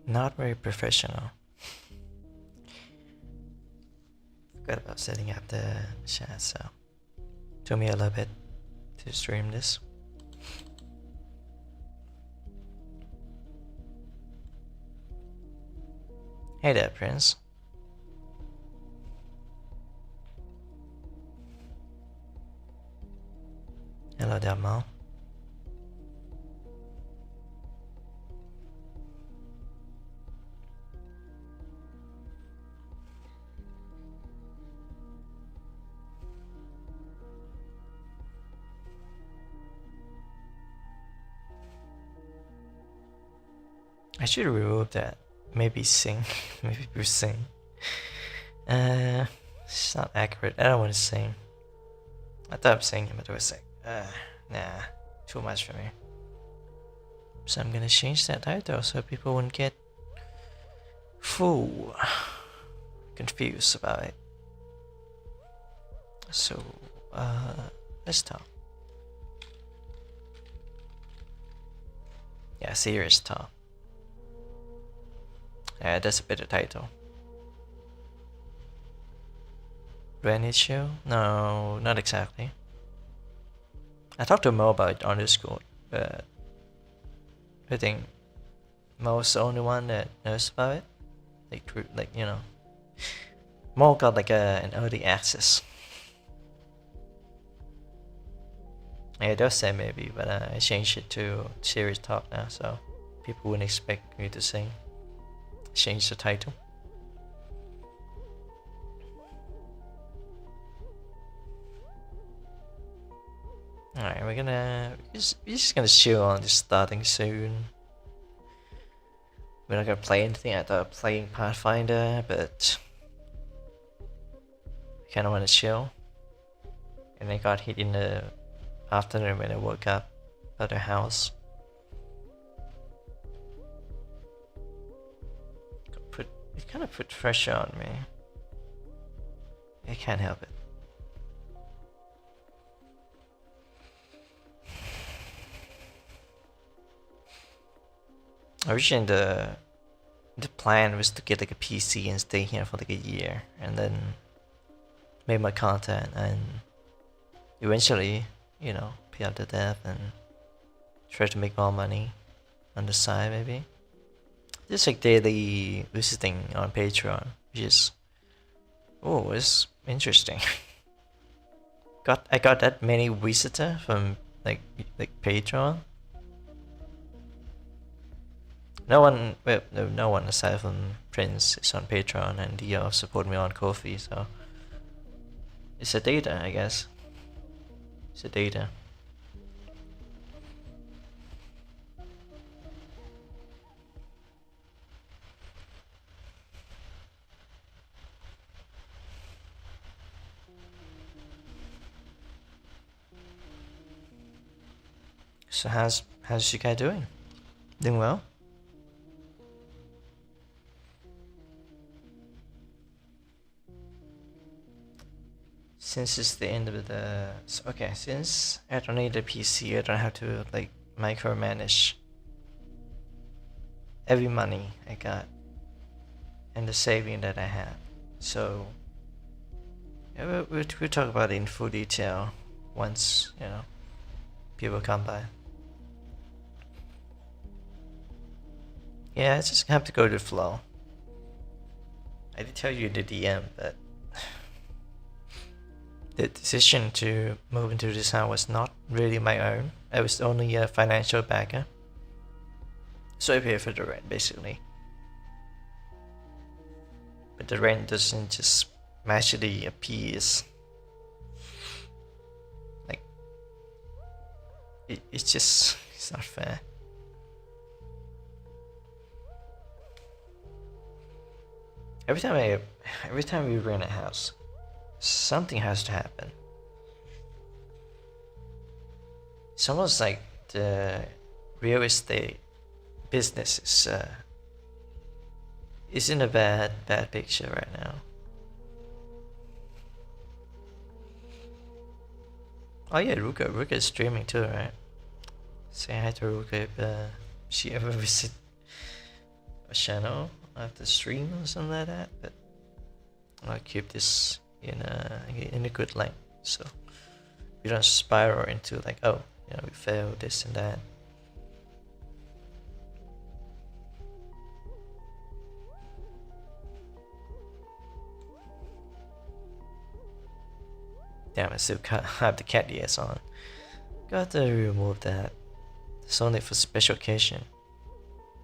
Not very professional. Forgot about setting up the chat, so took me a little bit to stream this. Hey there, Prince. Hello there, Mo. I should remove that. Maybe sing. Maybe we sing. It's not accurate. I don't want to sing. I thought I'm singing, but it was like, nah, too much for me. So I'm gonna change that title so people wouldn't get confused about it. So, let's talk. Yeah, serious talk. Yeah, that's a better title. Granite show? No, not exactly. I talked to Mo about it on Discord, but I think Mo's the only one that knows about it. Like you know, Mo got like an early access. Yeah, it does say maybe, but I changed it to serious talk now, so people wouldn't expect me to sing. Change the title. Alright, we're just gonna chill on this starting soon. We're not gonna play anything. I thought playing Pathfinder, but I kinda wanna chill. And I got hit in the afternoon when I woke up at the house. It kinda put pressure on me. I can't help it. Originally the plan was to get like a PC and stay here for like a year and then make my content and eventually, you know, pay out the debt and try to make more money on the side maybe. Just like daily visiting on Patreon, which is it's interesting. I got that many visitors from like Patreon. No one aside from Prince is on Patreon, and Dio support me on Ko-fi, so it's a data, I guess. It's a data. So how's you guys doing? Doing well? Since it's the end of the okay, since I don't need a PC, I don't have to like micromanage every money I got and the saving that I had. So yeah, we'll talk about it in full detail once, you know, people come by. Yeah, I just have to go to the flow. I did tell you the DM, but the decision to move into this house was not really my own. I was only a financial backer. So I pay for the rent, basically. But the rent doesn't just magically appear. Like, it's not fair. Every time we rent a house, something has to happen. It's almost like the real estate business is in a bad picture right now. Oh yeah, Ruka is streaming too, right? Say hi to Ruka if she ever visit. a channel after stream or something like that, but I'll keep this in a good length, so we don't spiral into like, oh, you know, we failed this and that. Damn, I still have the cat ears on. Gotta remove that. It's only for special occasion.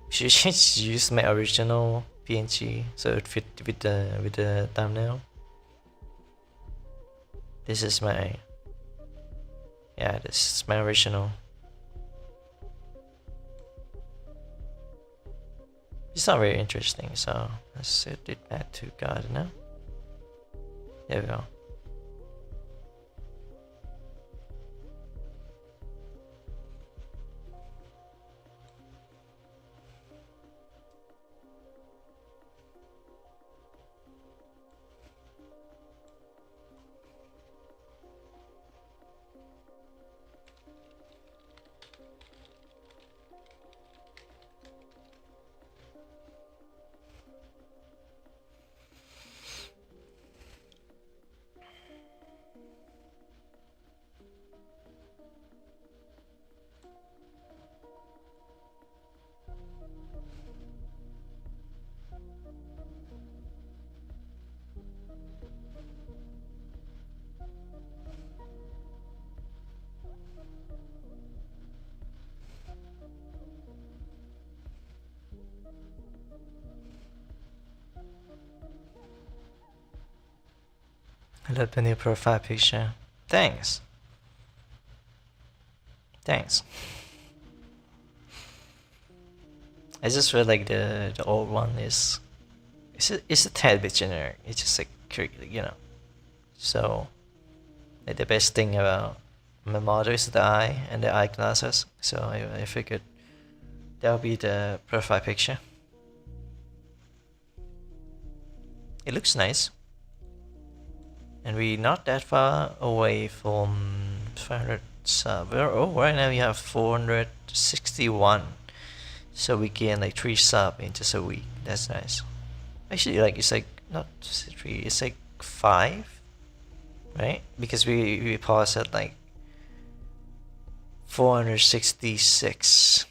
Should just use my original PNG so it fit with the thumbnail. This is my, yeah, this is my original. It's not very interesting, so let's set it back to gardener. There we go. I love the new profile picture. Thanks. Thanks. I just feel like the old one is it's a tad bit generic. It's just like, you know. So like the best thing about my model is the eye and the eyeglasses. So I figured that'll be the profile picture. It looks nice. And we're not that far away from 500 subs. Oh, right now we have 461. So we gain like 3 subs in just a week. That's nice. Actually, like it's like not 3, it's like 5, right? Because we paused at like 466.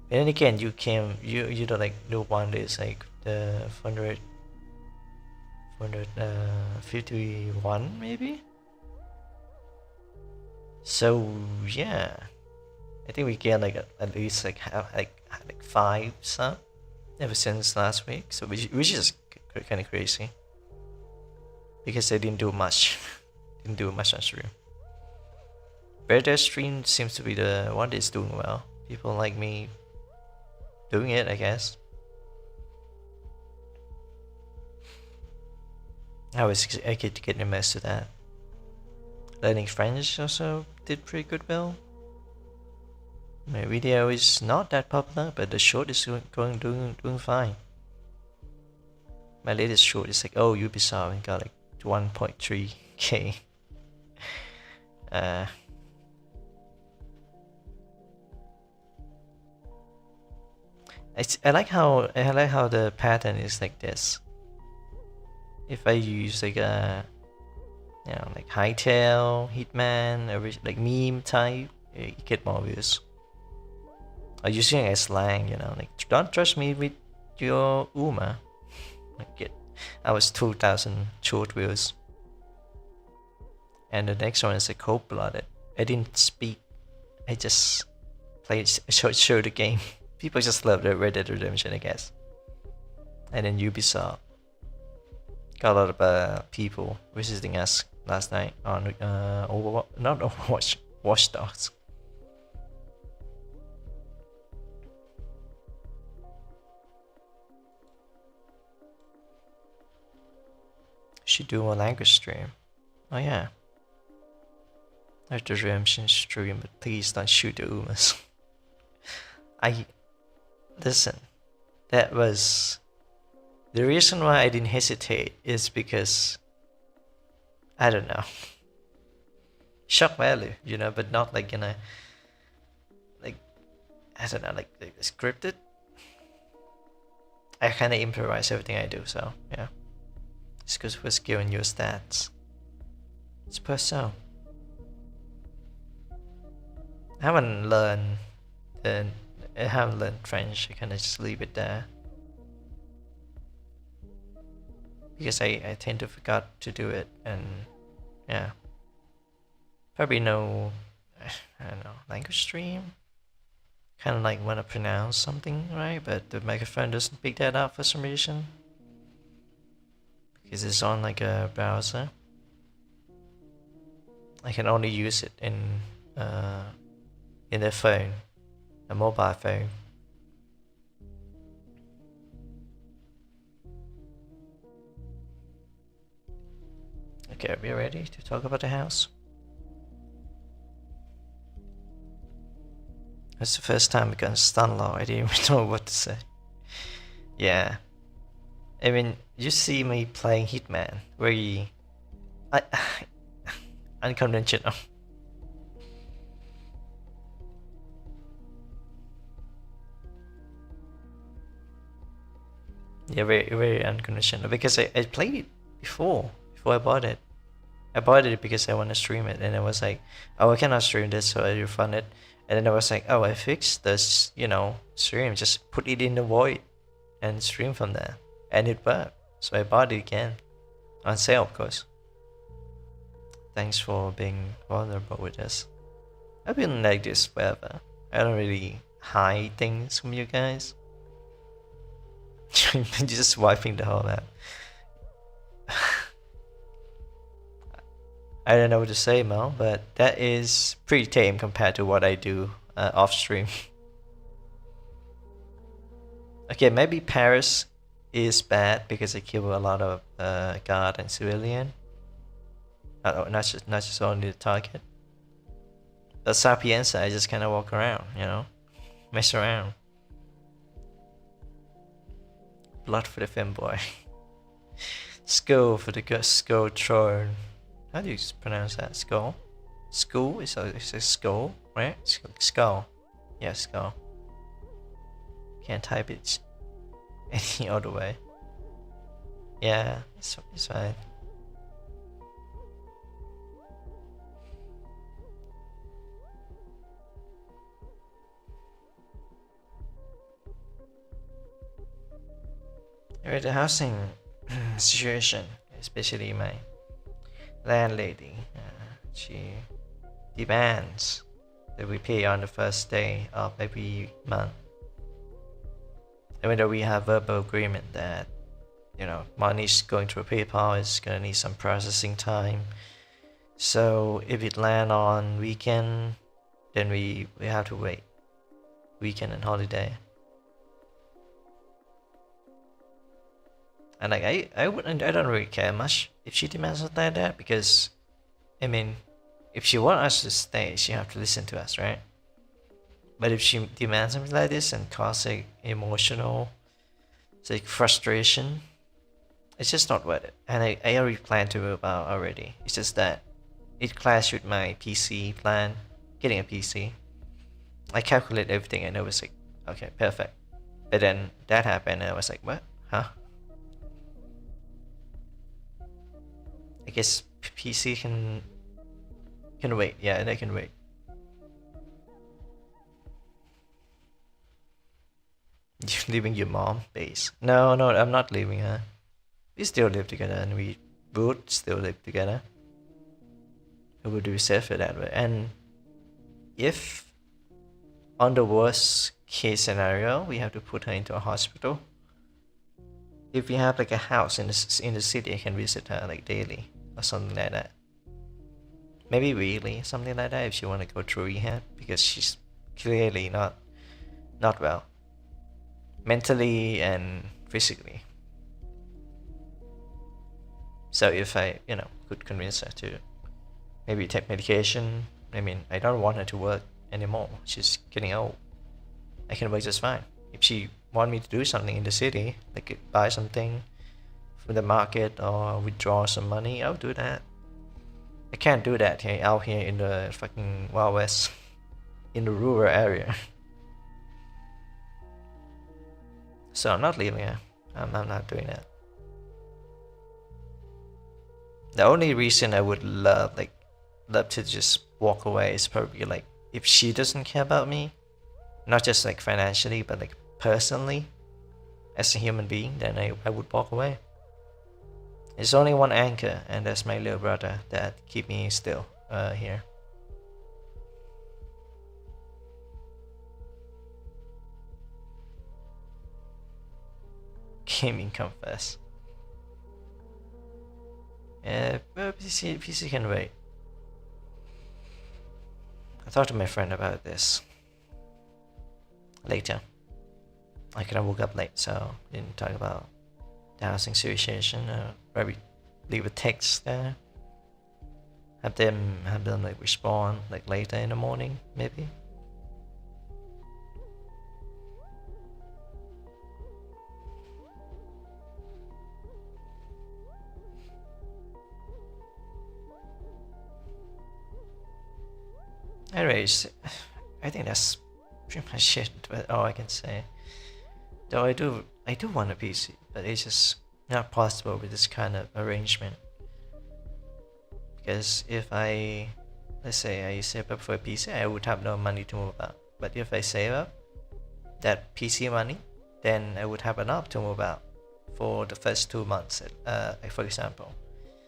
And then again, you don't like no one is like the 451 maybe. So yeah, I think we get like at least like have like 5 subs ever since last week. So which is kind of crazy because they didn't do much, didn't do much on stream. Better stream seems to be the one that's doing well. People like me doing it, I guess. I get getting used to that. Learning French also did pretty good well. My video is not that popular, but the short is doing fine. My latest short is like, oh, Ubisoft and got like 1.3k. I like how the pattern is like this. If I use like a, you know, like Hightail, Hitman, or like meme type, you get more views. Or using a slang, you know, like don't trust me with your Uma. I was 2,000 short views. And the next one is a cold-blooded. I didn't speak. I just played, show the game. People just love the Red Dead Redemption, I guess. And then Ubisoft got a lot of people visiting us last night on Overwatch, not Overwatch, Watch Dogs. Should do a language stream. Oh yeah. Red Dead Redemption stream, but please don't shoot the Umas. Listen, that was the reason why I didn't hesitate is because I don't know, shock value, you know, but not like in a like I don't know, like scripted. I kind of improvise everything I do, so yeah. It's good for skill and your stats. I suppose so. I haven't learned, I haven't learned French. I kind of just leave it there because I tend to forget to do it, and yeah, probably no, I don't know, language stream. Kind of like want to pronounce something right, but the microphone doesn't pick that up for some reason because it's on like a browser. I can only use it in a phone, a mobile phone. Okay, are we ready to talk about the house? It's the first time we got a stun law. I didn't even know what to say. Yeah, I mean, you see me playing Hitman, very unconventional. Yeah, very unconventional because I played it before I bought it. I bought it because I want to stream it, and I was like, oh, I cannot stream this, so I refund it. And then I was like, oh, I fixed this, stream. Just put it in the void and stream from there, and it worked. So I bought it again, on sale, of course. Thanks for being vulnerable with us. I've been like this forever. I don't really hide things from you guys. Just wiping the whole map. I don't know what to say, Mel, but that is pretty tame compared to what I do off stream. Okay, maybe Paris is bad because I kill a lot of guard and civilian. Not just only the target. But Sapienza, I just kind of walk around, mess around. Blood for the femboy. Skull for the skull throne. How do you pronounce that? Skull? Skull is a skull, right? Skull. Yeah, skull. Can't type it any other way. Yeah, it's fine. With the housing situation, especially my landlady, she demands that we pay on the first day of every month. Even though we have verbal agreement that money's going through PayPal, is gonna need some processing time. So if it land on weekend, then we have to wait. Weekend and holiday. And like I don't really care much if she demands something like that, because I mean, if she wants us to stay, she have to listen to us, right? But if she demands something like this and cause emotional, frustration, it's just not worth it. And I already planned to move out already. It's just that it clashed with my PC plan, getting a PC. I calculate everything and I was like, okay, perfect. But then that happened and I was like, what? Huh? I guess PC can wait. Yeah, they can wait. You're leaving your mom base? No, I'm not leaving her. We still live together, and we would still live together. It would be safer that way. And if on the worst case scenario, we have to put her into a hospital. If we have like a house in the city, I can visit her like daily or something like that. Maybe weekly, something like that, if she want to go through rehab, because she's clearly not well, mentally and physically. So if I could convince her to maybe take medication. I mean, I don't want her to work anymore. She's getting old. I can work just fine. If she want me to do something in the city, like buy something from the market or withdraw some money, I'll do that. I can't do that out here in the fucking Wild West, in the rural area. So I'm not leaving her. I'm not doing that. The only reason I would love to just walk away is probably like if she doesn't care about me, not just like financially, but like personally, as a human being, then I would walk away. There's only one anchor, and that's my little brother that keep me still here. Gaming confess. PC can wait. I talked to my friend about this later. I kind of woke up late, so didn't talk about the housing situation. Probably leave a text there. Have them like respond like later in the morning, maybe. Anyways, I think that's pretty much it. But all I can say, though I do want a PC, but it's just not possible with this kind of arrangement. Because if let's say I save up for a PC, I would have no money to move out. But if I save up that PC money, then I would have enough to move out for the first 2 months, for example.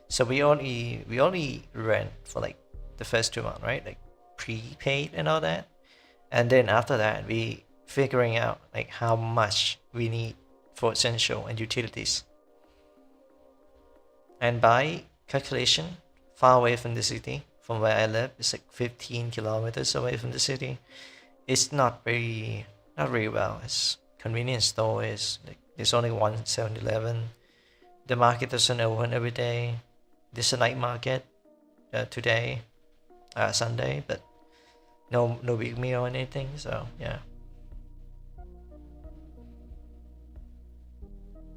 So we only rent for like the first 2 months, right? Like prepaid and all that. And then after that, we figuring out like how much we need for essential and utilities. And by calculation, far away from the city, from where I live, it's like 15 kilometers away from the city. It's not very well. It's convenience store is like there's only one 7-Eleven. The market doesn't open every day. There's a night market today, Sunday, but no big meal or anything. So yeah.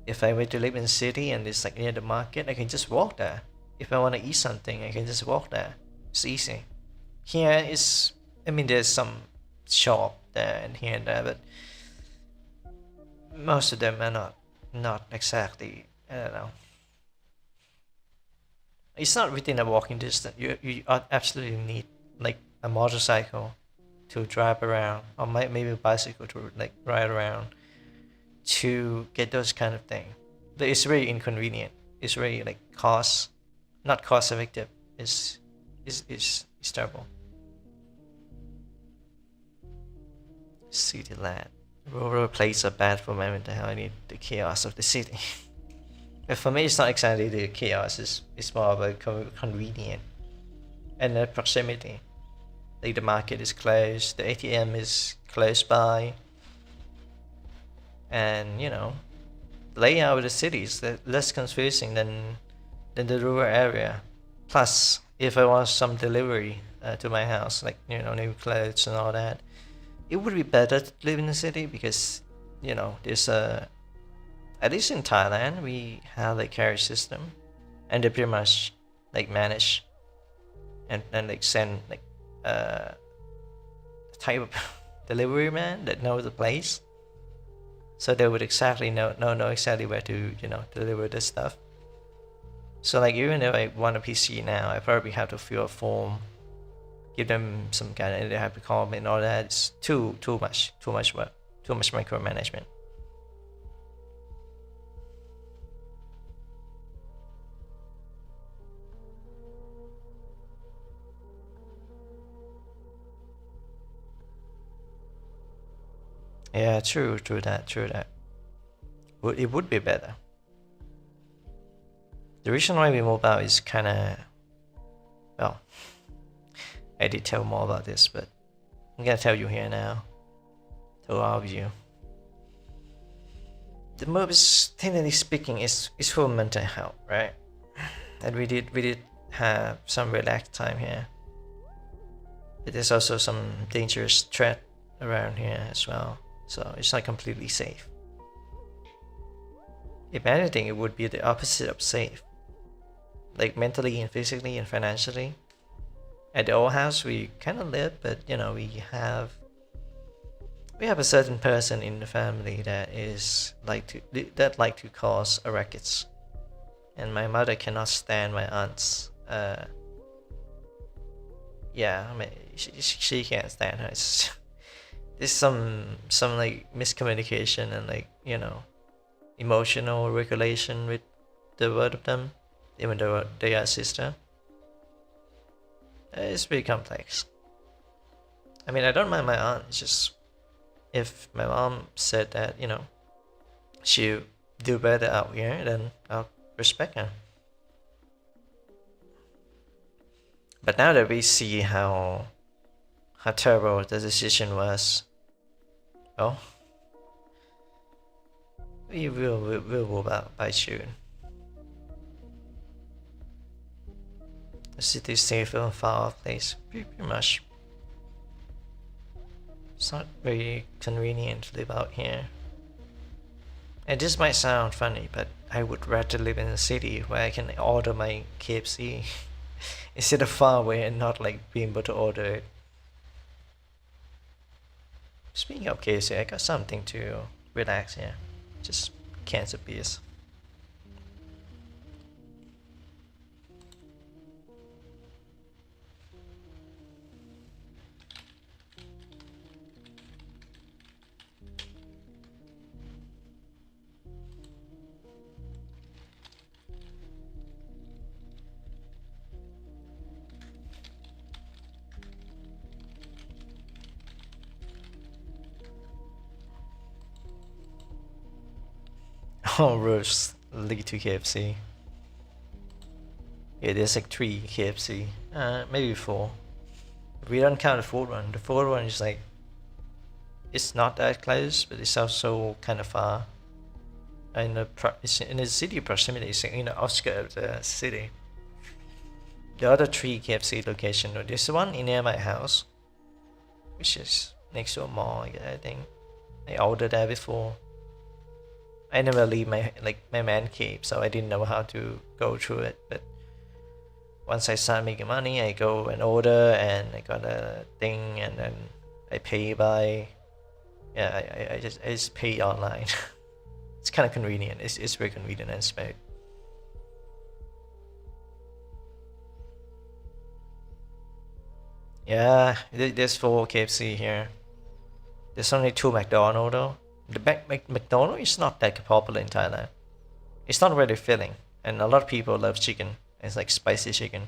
If I were to live in the city and it's like near the market, I can just walk there. If I want to eat something, I can just walk there. It's easy. Here is, I mean, there's some shop there and here and there, but most of them are not exactly, I don't know. It's not within a walking distance. You absolutely need like a motorcycle to drive around, or maybe a bicycle to like ride around to get those kind of thing. But it's very inconvenient. It's very like not cost effective. It's terrible. City lad. Rural places are bad for my mental health. I need the chaos of the city. But for me, it's not exactly the chaos. It's more about convenient and the proximity. Like the market is close, the ATM is close by, and you know, the layout of the city is less confusing than the rural area. Plus, if I want some delivery to my house, like you know, new clothes and all that, it would be better to live in the city because you know there's at least in Thailand we have like carriage system, and they pretty much like manage and like send like type of delivery man that knows the place, so they would exactly know exactly where to deliver this stuff. So like even if I want a PC now, I probably have to fill a form, give them some kind of, they have to call me and all that. It's too much work, too much micromanagement. Yeah, true that. It would be better. The reason why we move out is kind of, well, I did tell more about this, but I'm gonna tell you here now, to all of you. The move is, technically speaking, is for mental health, right? And we did have some relaxed time here, but there's also some dangerous threat around here as well. So it's not completely safe. If anything, it would be the opposite of safe. Like mentally and physically and financially. At the old house, we kind of live, but you know, we have We have a certain person in the family that like to cause a rackets, and my mother cannot stand my aunt's. Yeah, I mean, she can't stand her. There's some like miscommunication and like emotional regulation with the both of them, even though they are sister. It's pretty complex. I mean, I don't mind my aunt. It's just if my mom said that she do better out here, then I'll respect her. But now that we see how terrible the decision was, well, we'll move out by June. The city is safe and far off place, pretty much. It's not very convenient to live out here. And this might sound funny, but I would rather live in a city where I can order my KFC instead of far away and not like being able to order it. Speaking of KFC, I got something to relax here. Just cans of beers. Oh, roast lead to KFC. Yeah, there's like 3 KFC. Maybe 4. We don't count the 4th one. The 4th one is like, it's not that close, but it's also kind of far. It's in the city proximity, it's in the outskirts of the city. The other 3 KFC locations, there's one near my house, which is next to a mall, I think. I ordered there before. I never leave my man cave, so I didn't know how to go through it. But once I start making money, I go and order, and I got a thing, and then I pay by. Yeah, I just pay online. It's kind of convenient. It's very convenient and smooth. Yeah, there's 4 KFC here. There's only 2 McDonald's though. The McDonald's is not that popular in Thailand. It's not really filling, and a lot of people love chicken. It's like spicy chicken.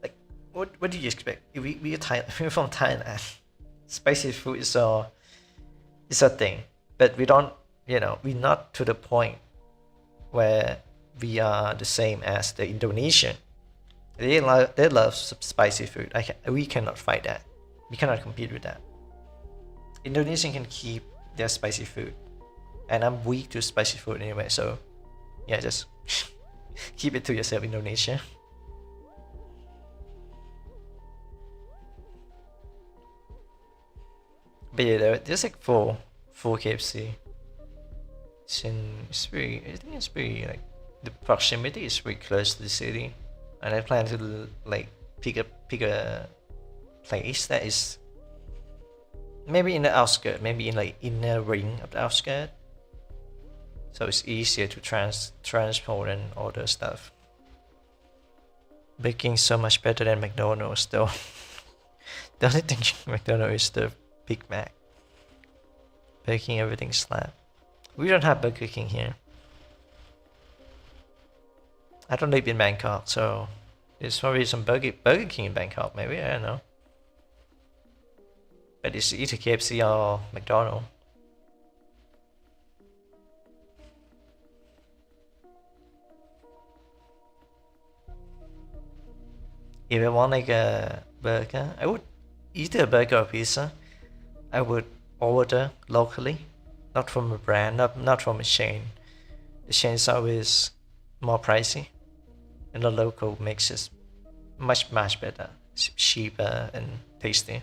Like, what do you expect? We're from Thailand. Spicy food is a thing, but we don't. We're not to the point where we are the same as the Indonesian. They love spicy food. We cannot fight that. We cannot compete with that. Indonesian can keep their spicy food, and I'm weak to spicy food anyway. So, yeah, just keep it to yourself, Indonesia. But yeah, there's like 4 KFC. I think it's pretty like the proximity is pretty close to the city, and I plan to like pick a place that is maybe in the outskirts, maybe in like inner ring of the outskirts, so it's easier to transport and order stuff. Baking so much better than McDonald's though. The only thing McDonald's is the Big Mac. Baking everything slap. We don't have Burger King here. I don't live in Bangkok, so there's probably some Burger King in Bangkok, maybe, I don't know. But it's either KFC or McDonald's. If I want like a burger, I would either a burger or pizza. I would order locally, not from a brand, not from a chain. The chain is always more pricey, and the local makes it much better, cheaper and tasty.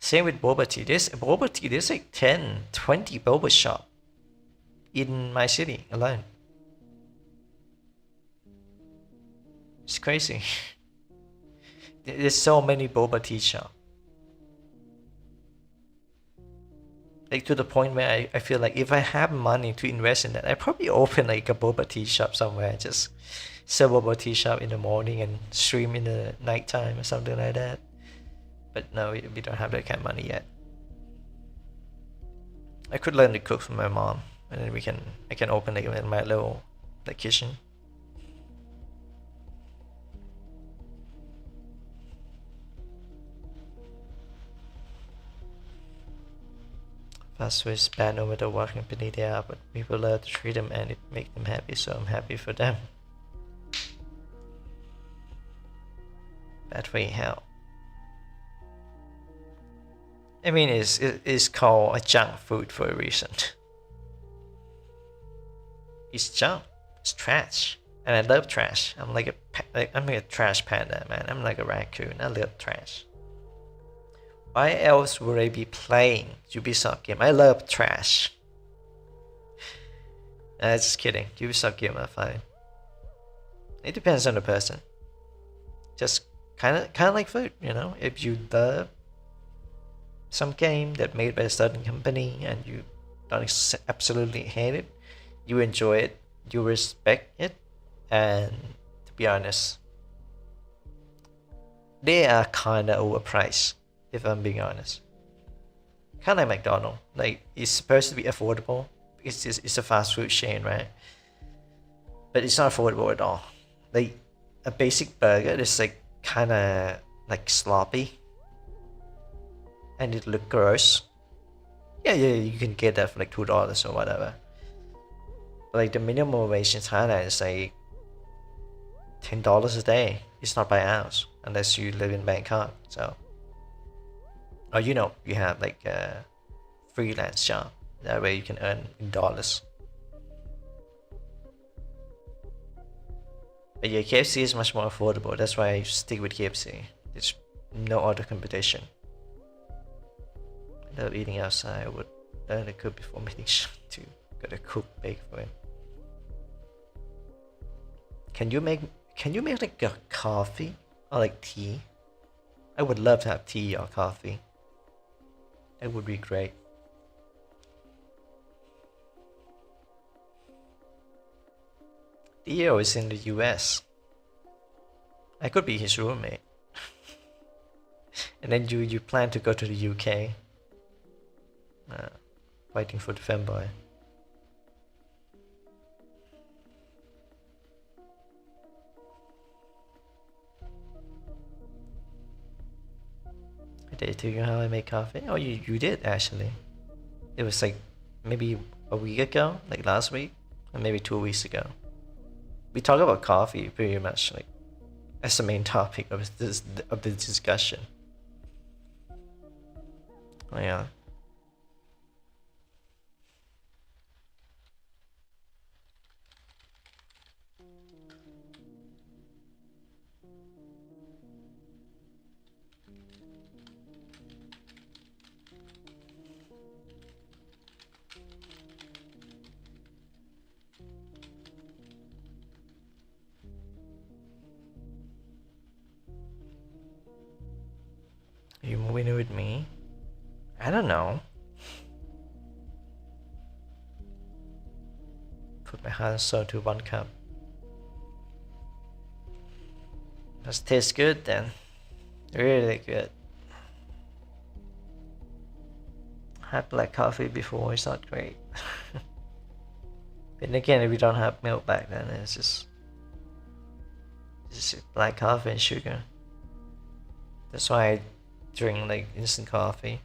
Same with boba tea. There's like 10, 20 boba shop in my city alone. It's crazy. There's so many boba tea shop. Like to the point where I feel like if I have money to invest in that, I probably open like a boba tea shop somewhere, just sell boba tea shop in the morning and stream in the nighttime or something like that. But no, we don't have that kind of money yet. I could learn to cook from my mom, and then I can open like my little like kitchen. Fast food is bad no matter what company they are, but people love to treat them and it makes them happy, so I'm happy for them. Bad for your health. I mean, it's called a junk food for a reason. It's junk. It's trash, and I love trash. I'm like a trash panda, man. I'm like a raccoon. I love trash. Why else would I be playing Ubisoft game? I love trash. Just kidding. Ubisoft game are fine. It depends on the person. Just kind of like food, you know. If you love some game that made by a certain company and you don't absolutely hate it, you enjoy it, you respect it, and to be honest, they are kind of overpriced. If I'm being honest, kind of like McDonald's. Like it's supposed to be affordable. It's a fast food chain, right? But it's not affordable at all. Like a basic burger is like kind of like sloppy, and it look gross. Yeah, you can get that for like $2 or whatever. But like the minimum wage in Thailand is like $10 a day. It's not by ounce unless you live in Bangkok. So. Or you have like a freelance job. That way you can earn in dollars. But yeah, KFC is much more affordable. That's why I stick with KFC. There's no other competition. I love eating outside. I would learn to cook before meeting to gotta cook, bake for him. Can you make like a coffee or like tea? I would love to have tea or coffee. That would be great. Theo is in the US. I could be his roommate. And then you plan to go to the UK. Waiting for the fanboy. Did I tell you how I make coffee? Oh, you did actually. It was like maybe a week ago, like last week, or maybe 2 weeks ago. We talk about coffee pretty much like as the main topic of the discussion. Oh yeah. Are you moving in with me? I don't know. Put my heart and soul to 1 cup. Does it taste good then? Really good. I had black coffee before, it's not great. But again, if we don't have milk back then, it's just black coffee and sugar. That's why I drink like instant coffee,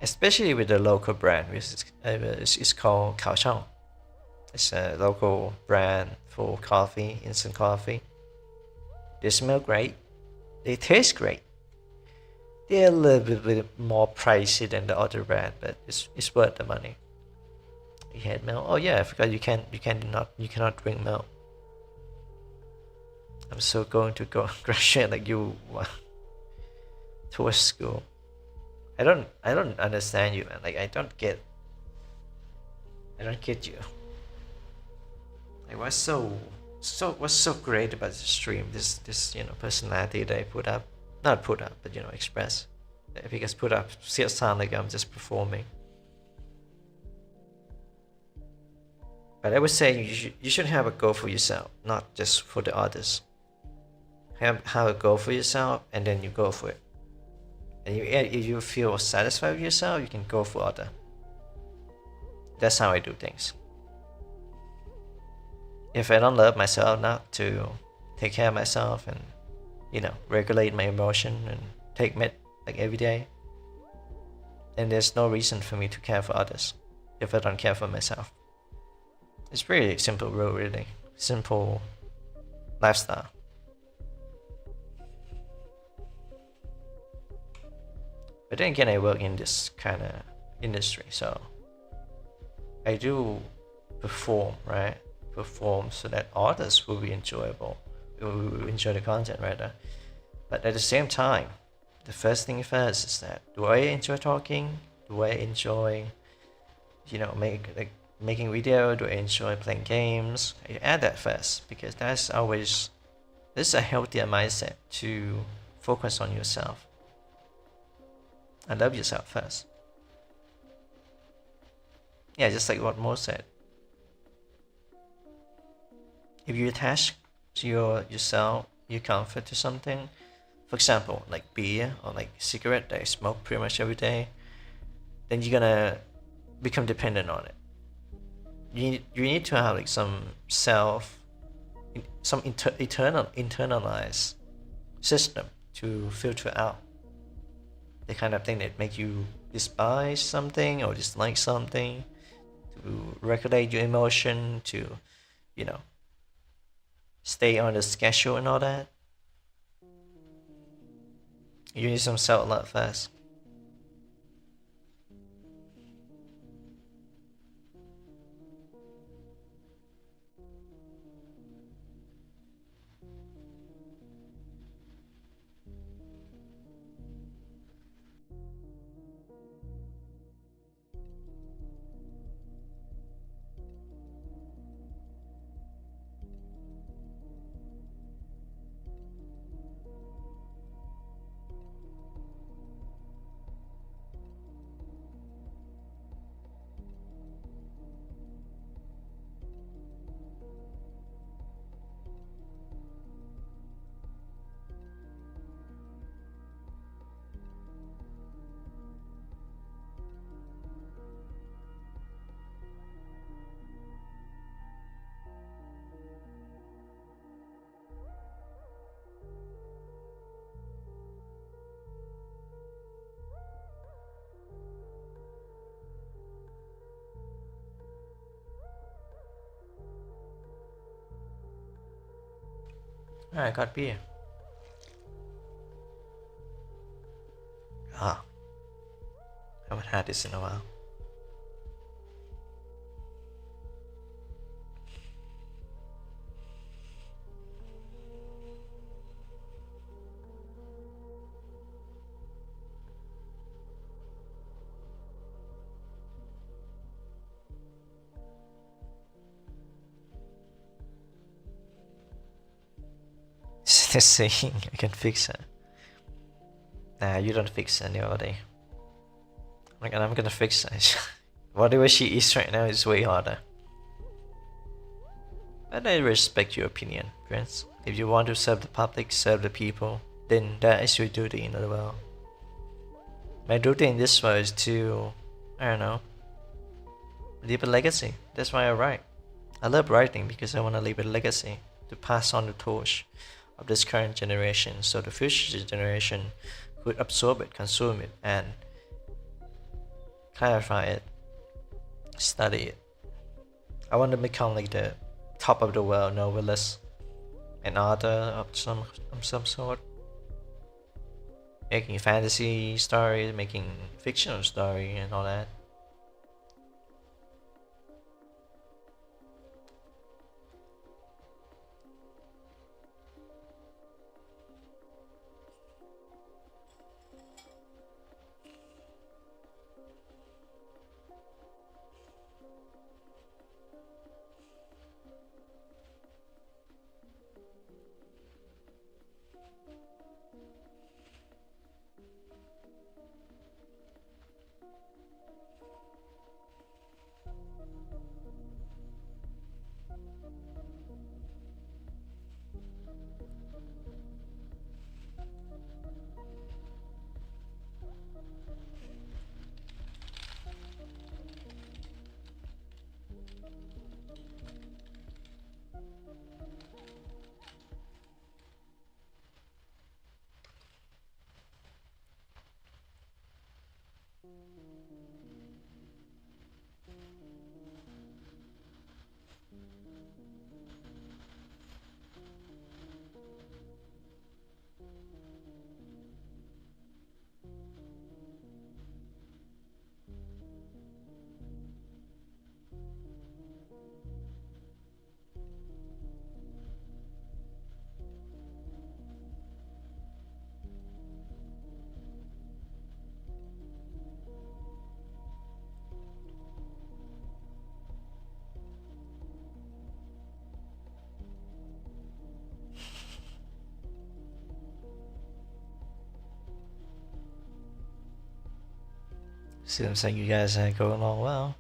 especially with the local brand, which is called Khao Chao. It's a local brand for coffee, instant coffee. They smell great. They taste great. They're a little bit more pricey than the other brand, but it's worth the money. You had milk. Oh yeah, I forgot you cannot drink milk. I'm so going to go graduate like you towards school. I don't understand you, man. Like I don't get you. Like what's so great about the stream? This personality that I not put up, but express. because put up still sound like I'm just performing. But I would say you should have a goal for yourself, not just for the others. Have a goal for yourself, and then you go for it. And if you feel satisfied with yourself, you can go for other. That's how I do things. If I don't love myself enough to take care of myself and, you know, regulate my emotion and take med like every day, then there's no reason for me to care for others if I don't care for myself. It's pretty simple rule, really. Simple lifestyle. But then again, I work in this kind of industry, so I do perform, right? Perform so that others will be enjoyable, will enjoy the content rather. But at the same time, the first thing first is that, do I enjoy talking? Do I enjoy, you know, making video? Do I enjoy playing games? You add that first, because this is a healthier mindset to focus on yourself and love yourself first. Yeah, just like what Mo said. If you attach to yourself, your comfort to something, for example, like beer or like cigarette that I smoke pretty much every day, then you're gonna become dependent on it. You need to have like some internalized system to filter out the kind of thing that make you despise something or dislike something, to regulate your emotion, to, you know, stay on the schedule and all that. You need some self-love first. Alright, got beer. Ah, haven't had this in a while. This saying, I can fix it. Nah, you don't fix anybody. Like, and I'm gonna fix it. Whatever she is right now is way harder. But I respect your opinion, Prince. If you want to serve the public, serve the people, then that is your duty in the world. My duty in this world is to, I don't know, leave a legacy. That's why I write. I love writing because I want to leave a legacy to pass on the torch of this current generation, so the future generation could absorb it, consume it, and clarify it, study it. I want to become like the top of the world novelist, an author of some sort, making fantasy stories, making fictional story, and all that. Seems like you guys are going along well.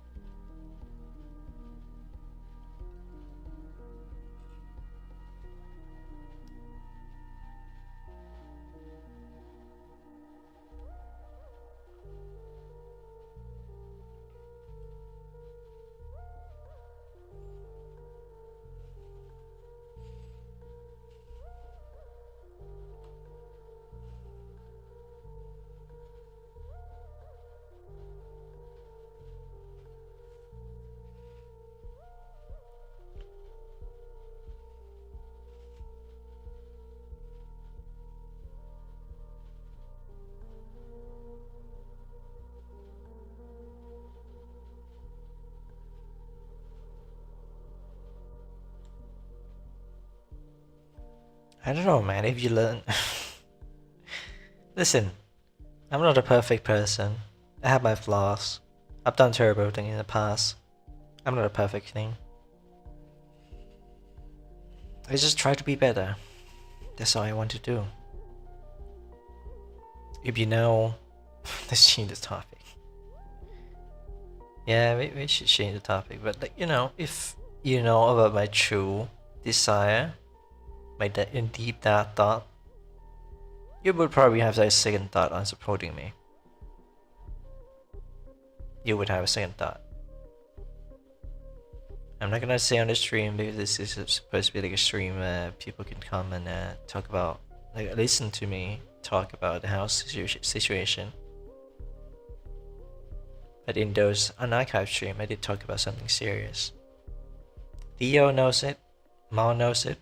I don't know, man, if you learn... Listen, I'm not a perfect person. I have my flaws. I've done terrible things in the past. I'm not a perfect thing. I just try to be better. That's all I want to do. If you know... Let's change the topic. Yeah, we should change the topic. But like, you know, if you know about my true desire, my deep dark thought, you would probably have a second thought on supporting me. You would have a second thought. I'm not gonna say on the stream because this is supposed to be like a stream where people can come and talk about, like, listen to me talk about the house situation. But in those unarchived stream, I did talk about something serious. Theo knows it. Mo knows it.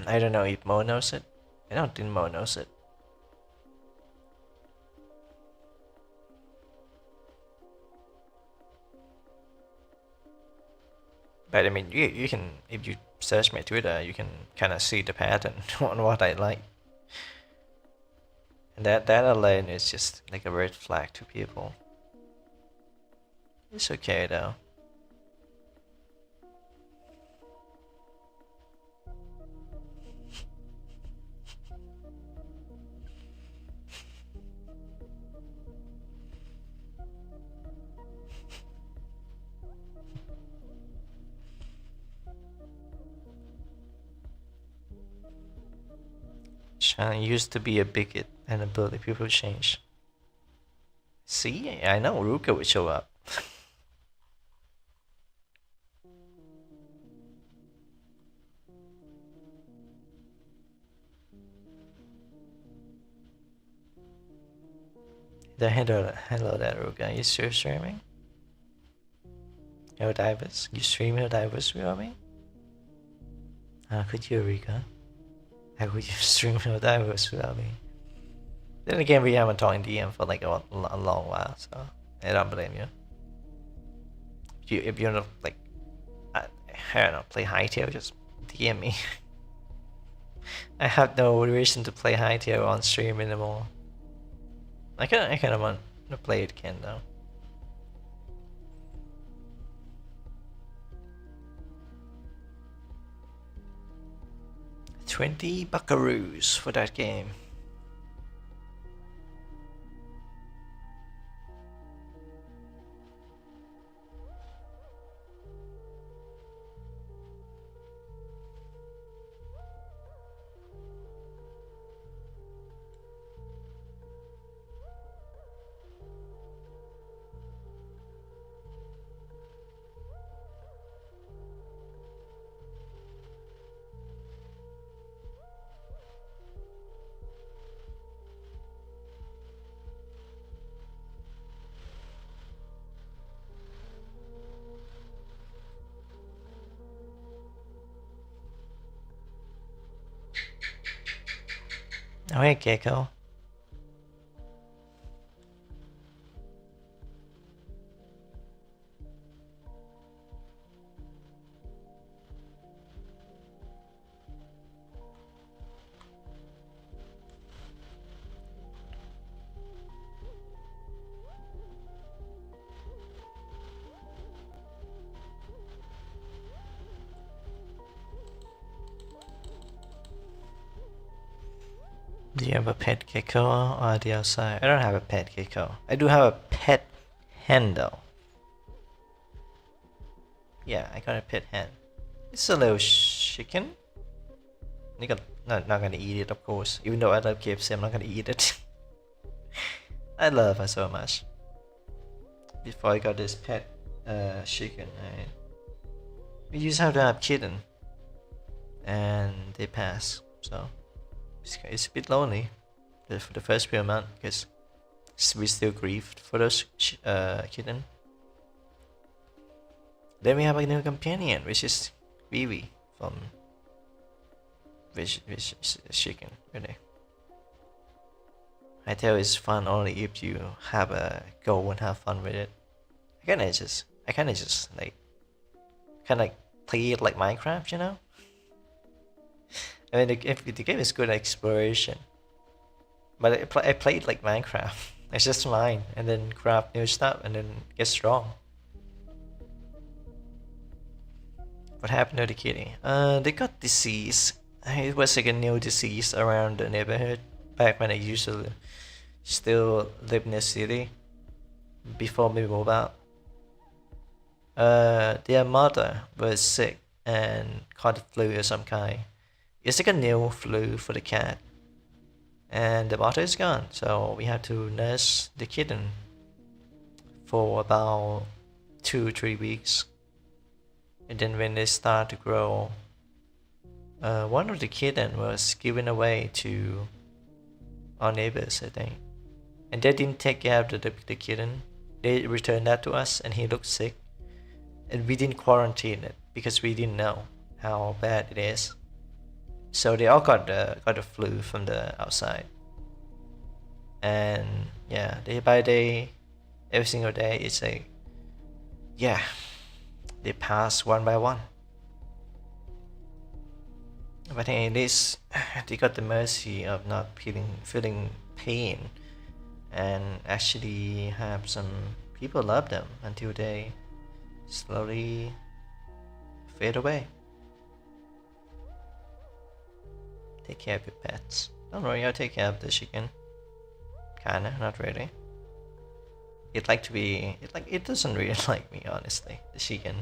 I don't know if Mo knows it. I don't think Mo knows it. But I mean, you can, if you search my Twitter, you can kind of see the pattern on what I like. And that alone is just like a red flag to people. It's okay though. China used to be a bigot and a bully. People change. See, I know Ruka would show up. Hello there, Ruka. You still streaming? Hello, Divers. You stream Hello Divers without me? How could you, Ruka? How could you stream Hello Divers without me? Then again, we haven't talked in DM for like a long while, so I don't blame you. If you're not like, I don't know, play Hightail, just DM me. I have no reason to play Hightail on stream anymore. I kind of want to play it again though. $20 buckaroos for that game. Oh hey Gecko. Do you have a pet gecko or the outside? I don't have a pet gecko. I do have a pet hen though. Yeah, I got a pet hen. It's a little chicken. Not gonna eat it, of course. Even though I love KFC, I'm not gonna eat it. I love her so much. Before I got this pet chicken, we used to have to have kitten, and they pass. So it's a bit lonely for the first few months because we still grieved for those kitten. Then we have a new companion, which is Vivi from which is a chicken, really. I tell it's fun only if you have a goal and have fun with it. I kinda just like play it like Minecraft, you know? I mean, if the game is good at exploration, but I played like Minecraft. It's just mine, and then craft new stuff, and then get strong. What happened to the kitty? They got disease. It was like a new disease around the neighborhood back when I usually still live in the city before we moved out. Their mother was sick and caught the flu of some kind. It's like a new flu for the cat, and the mother is gone, so we had to nurse the kitten for about 2-3 weeks. And then when they start to grow, one of the kitten was given away to our neighbors, I think. And they didn't take care of the kitten. They returned that to us, and he looked sick. And we didn't quarantine it because we didn't know how bad it is. So they all got the flu from the outside. And yeah, day by day, every single day, it's like, yeah, they pass one by one. But at least they got the mercy of not feeling pain, and actually have some people love them until they slowly fade away. Take care of your pets. Don't worry, I'll take care of the chicken. Kinda, not really. It doesn't really like me, honestly. The chicken.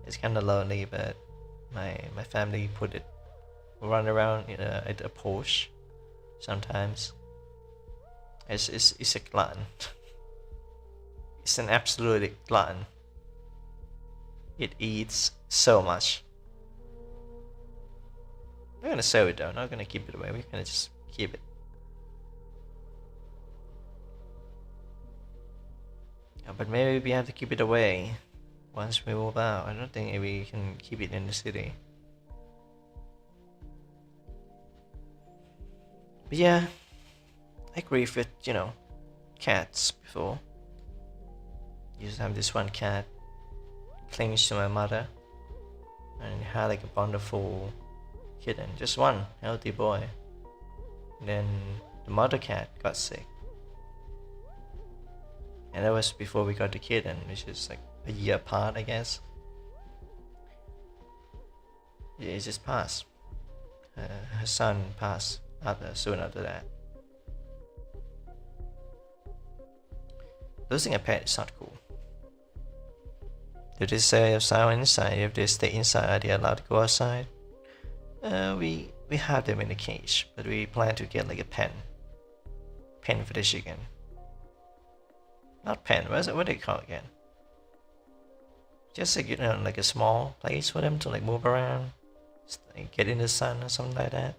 It's kinda lonely, but my family put it run around at a Porsche sometimes. It's a glutton. It's an absolute glutton. It eats so much. We're gonna sell it though, not gonna keep it away, we're gonna just keep it. Yeah, but maybe we have to keep it away once we move out. I don't think we can keep it in the city. But yeah, I agree with, cats before. Used to have this one cat clings to my mother, and had like a wonderful kitten, just one healthy boy. And then the mother cat got sick, and that was before we got the kitten, which is like a year apart, I guess. It just passed. Her son passed soon after that. Losing a pet is not cool. If they stay outside inside, if they stay inside, are they allowed to go outside? We have them in a cage, but we plan to get like a pen for the chicken. Not pen, what do they call it again? Just like, like a small place for them to like move around, like get in the sun or something like that.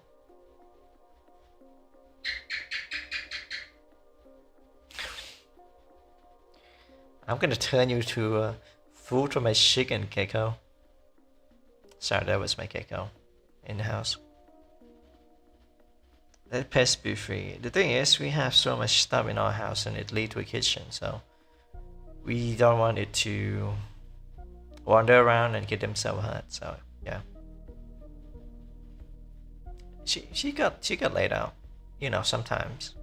I'm gonna turn you to food for my chicken, Keiko. Sorry, that was my Keiko in the house. Let pests be free. The thing is, we have so much stuff in our house and it leads to a kitchen, so we don't want it to wander around and get themselves hurt. So yeah, she got laid out, sometimes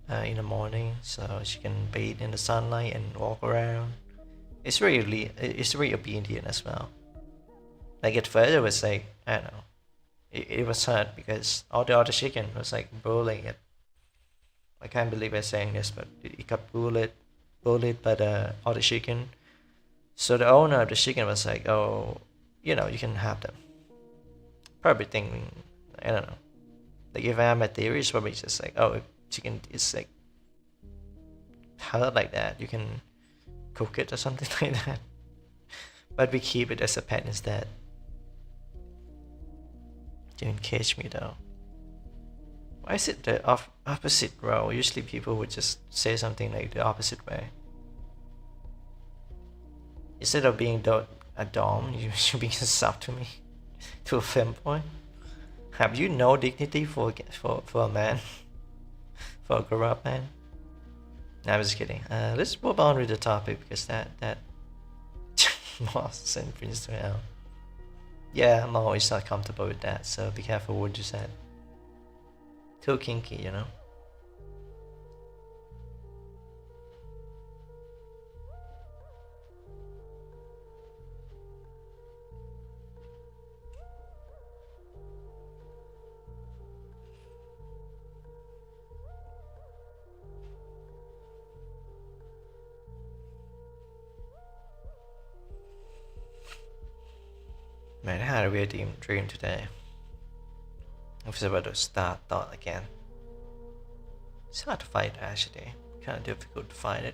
in the morning, so she can bathe in the sunlight and walk around. It's really obedient as well. Like at first it was like, I don't know, it was hard because all the other chicken was like bullying it. I can't believe I'm saying this, but it got bullied bullied by the other chicken. So the owner of the chicken was like, "Oh, you know, you can have them." Probably thinking, I don't know. Like if I have my theory, it's probably just like, "Oh, if chicken is like hurt like that, you can cook it or something like that." But we keep it as a pet instead. Didn't catch me though. Why is it the opposite role? Usually people would just say something like the opposite way. Instead of being a dom, you should be a sub to me, to a femboy. Have you no dignity for a man, for a grown-up man? No, I'm just kidding. Let's move on with the topic because that Moss and Prince to hell. Yeah, I'm always not comfortable with that, so be careful what you said. Too kinky, you know. Man, I had a weird dream today. I was about to start thought again. It's hard to find actually. Kind of difficult to find it.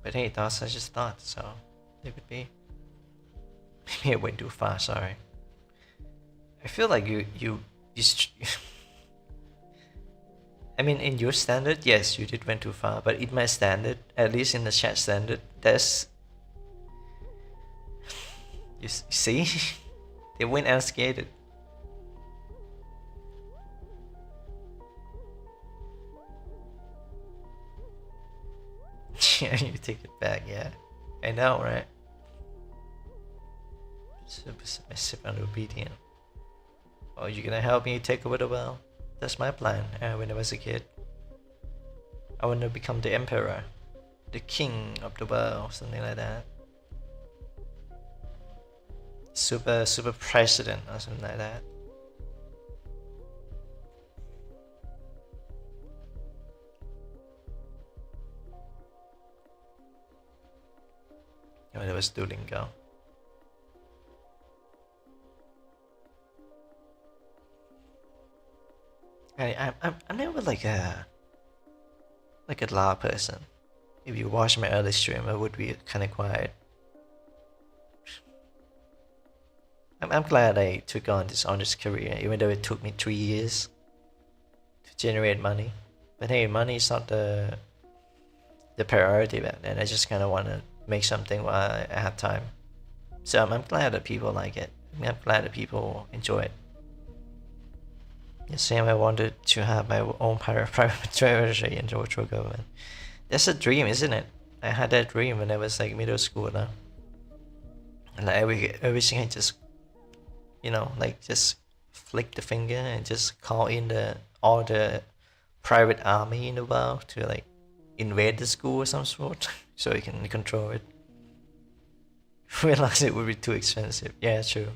But hey, thoughts are just thoughts, so they could be. Maybe I went too far. Sorry. I feel like you I mean, in your standard, yes, you did went too far. But in my standard, at least in the chat standard, there's you see, they went unscathed. Yeah, you take it back. Yeah, I know, right? Super submissive and obedient. Oh, you gonna help me take over the world? That's my plan. When I was a kid, I want to become the emperor, the king of the world, something like that. Super president or something like that. Oh, that was Duolingo. I'm never like a loud person. If you watch my early stream, I would be kind of quiet. I'm glad I took on this honest career, even though it took me 3 years to generate money. But hey, money is not the priority back then. I just kind of want to make something while I have time. So I'm glad that people like it. I'm glad that people enjoy it. The same, I wanted to have my own private treasury and virtual government. That's a dream, isn't it? I had that dream when I was like middle school now. And like everything I just, you know, like just flick the finger and just call in all the private army in the world to like invade the school of some sort so you can control it. Realize it would be too expensive. Yeah, true.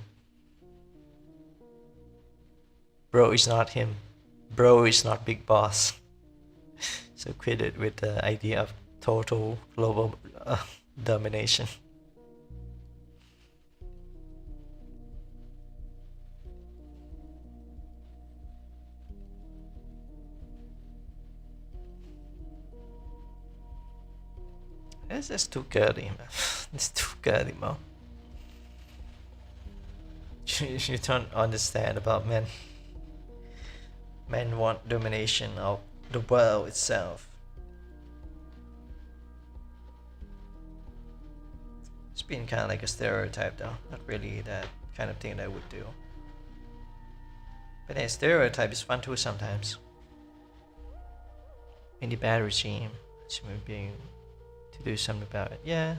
Bro is not him. Bro is not big boss. So quit it with the idea of total global domination. This is too girly, man. It's too girly, man. You don't understand about men. Men want domination of the world itself. It's been kind of like a stereotype though, not really that kind of thing that I would do. But a stereotype is fun too sometimes. In the bad regime, it's being to do something about it. Yeah,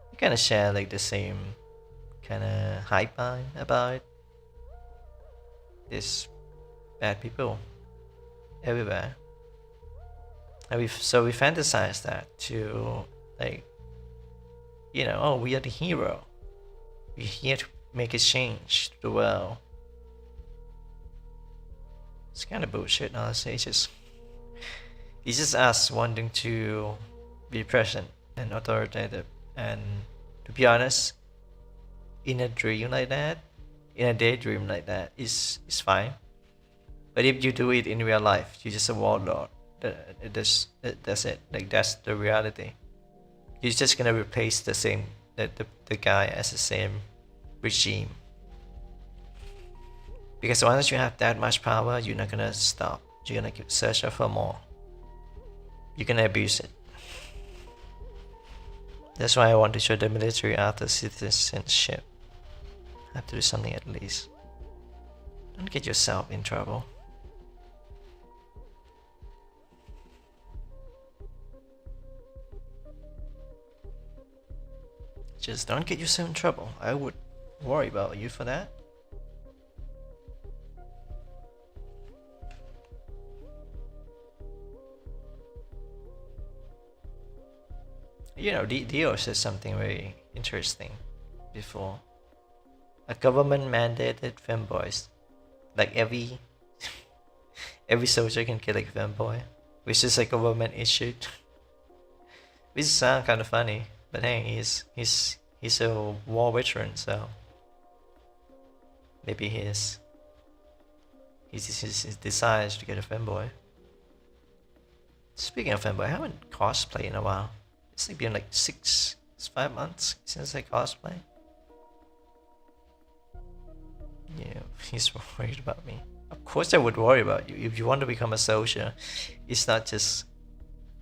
you kind of share like the same kind of hype about it. There's bad people everywhere, and we fantasize that to like, you know, oh, we are the hero. We're here to make a change to the world. It's kind of bullshit, honestly. It's just It's just us wanting to be present and authoritative. And to be honest, in a dream like that, in a daydream like that, is fine. But if you do it in real life, you're just a warlord. That's it. Like that's the reality. You're just gonna replace the guy as the same regime. Because once you have that much power, you're not gonna stop. You're gonna keep searching for more. You're gonna abuse it. That's why I want to show the military after citizenship. Have to do something at least. Don't get yourself in trouble. Just don't get yourself in trouble. I would worry about you for that. You know, Dio said something very interesting before. A government mandated femboys. Like every soldier can kill a femboy, which is a government issued. Which sounds kind of funny, but hey, he's a war veteran, so maybe his desires to get a femboy. Speaking of femboy, I haven't cosplayed in a while. It's like been like 5 months since I cosplay. Yeah, he's worried about me. Of course I would worry about you. If you want to become a soldier, it's not just,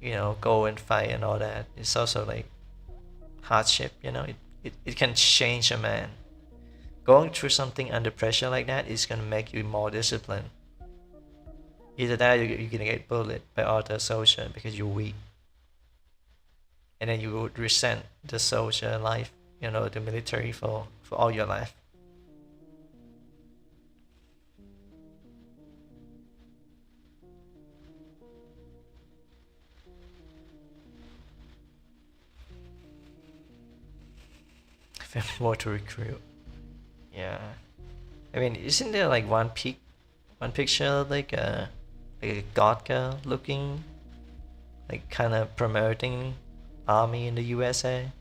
you know, go and fight and all that. It's also like hardship, you know. It can change a man. Going through something under pressure like that is gonna make you more disciplined. Either that or you're gonna get bullied by other soldiers because you're weak. And then you would resent the soldier life, you know, the military for all your life. More to recruit. Yeah. I mean, isn't there like one picture like a god girl looking, like kind of promoting army in the USA?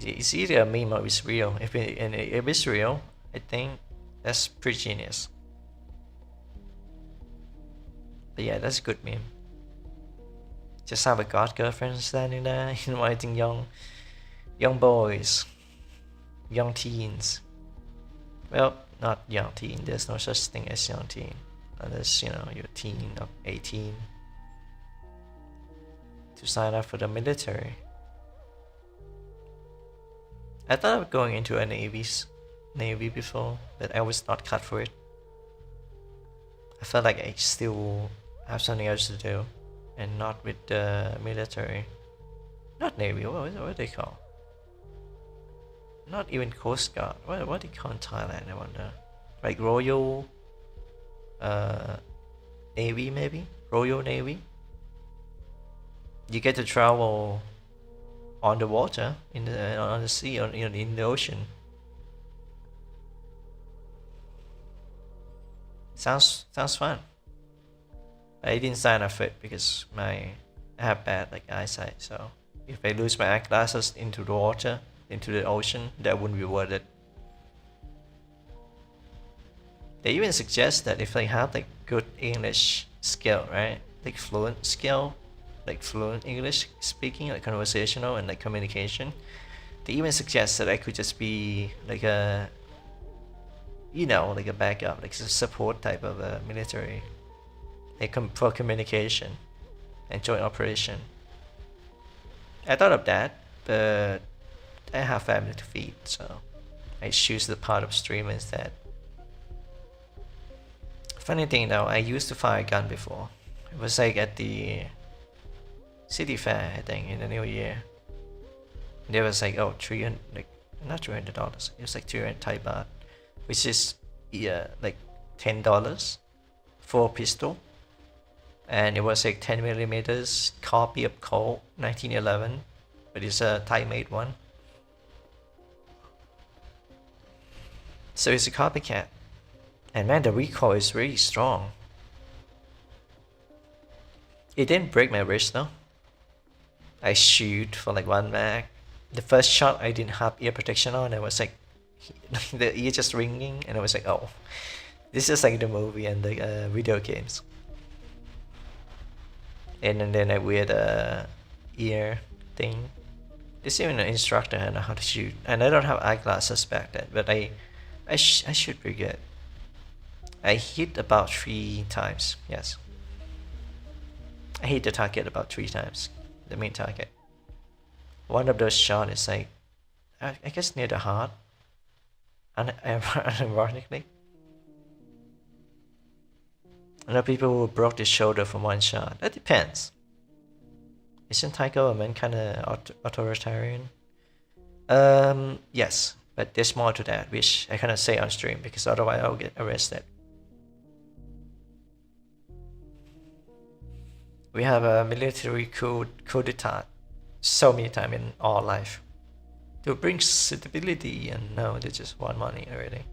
It's either a meme or it's real. If it's real, I think that's pretty genius. But yeah, that's a good meme. Just have a god girlfriend standing there inviting young boys, young teens. Well, not young teen. There's no such thing as young teen, unless you know you're a teen of 18 to sign up for the military. I thought of going into a navy before, but I was not cut for it. I felt like I still have something else to do, and not with the military. Not navy. What do they call? Not even Coast Guard. What do they call in Thailand? I wonder. Like Royal Navy, maybe Royal Navy. You get to travel on the water, on the sea, in the ocean. Sounds fun. I didn't sign up for it because I have bad like eyesight. So if I lose my eyeglasses into the water, into the ocean, that wouldn't be worth it. They even suggest that if I have like good English skill, right, like fluent skill, like fluent English speaking, like conversational and like communication, they even suggest that I could just be like a, you know, like a backup, like a support type of a military, like for communication and joint operation. I thought of that, but I have family to feed, so I choose the part of stream instead. Funny thing though, I used to fire a gun before. It was like at the city fair, I think, in the new year. There was like, oh, 300, like, not $300, it was like 300 Thai baht, which is, yeah, like $10 for a pistol. And it was like 10 millimeters copy of Colt 1911, but it's a Thai made one. So it's a copycat. And man, the recoil is really strong. It didn't break my wrist though. I shoot for like 1 mag. The first shot I didn't have ear protection on. I was like, the ear just ringing, and I was like, oh, this is like the movie and the video games. And then I wear the ear thing. There's even an instructor on how to shoot, and I don't have eyeglasses back then, but I shoot pretty good. I hit about 3 times. Yes, I hit the target about 3 times. The main target. One of those shots is like, I guess near the heart. Ironically. I know people who broke their shoulder from one shot. That depends. Isn't Thai government kind of authoritarian? Yes, but there's more to that, which I cannot say on stream because otherwise I'll get arrested. We have a military coup d'etat so many times in our life to bring stability, and now they just want money already.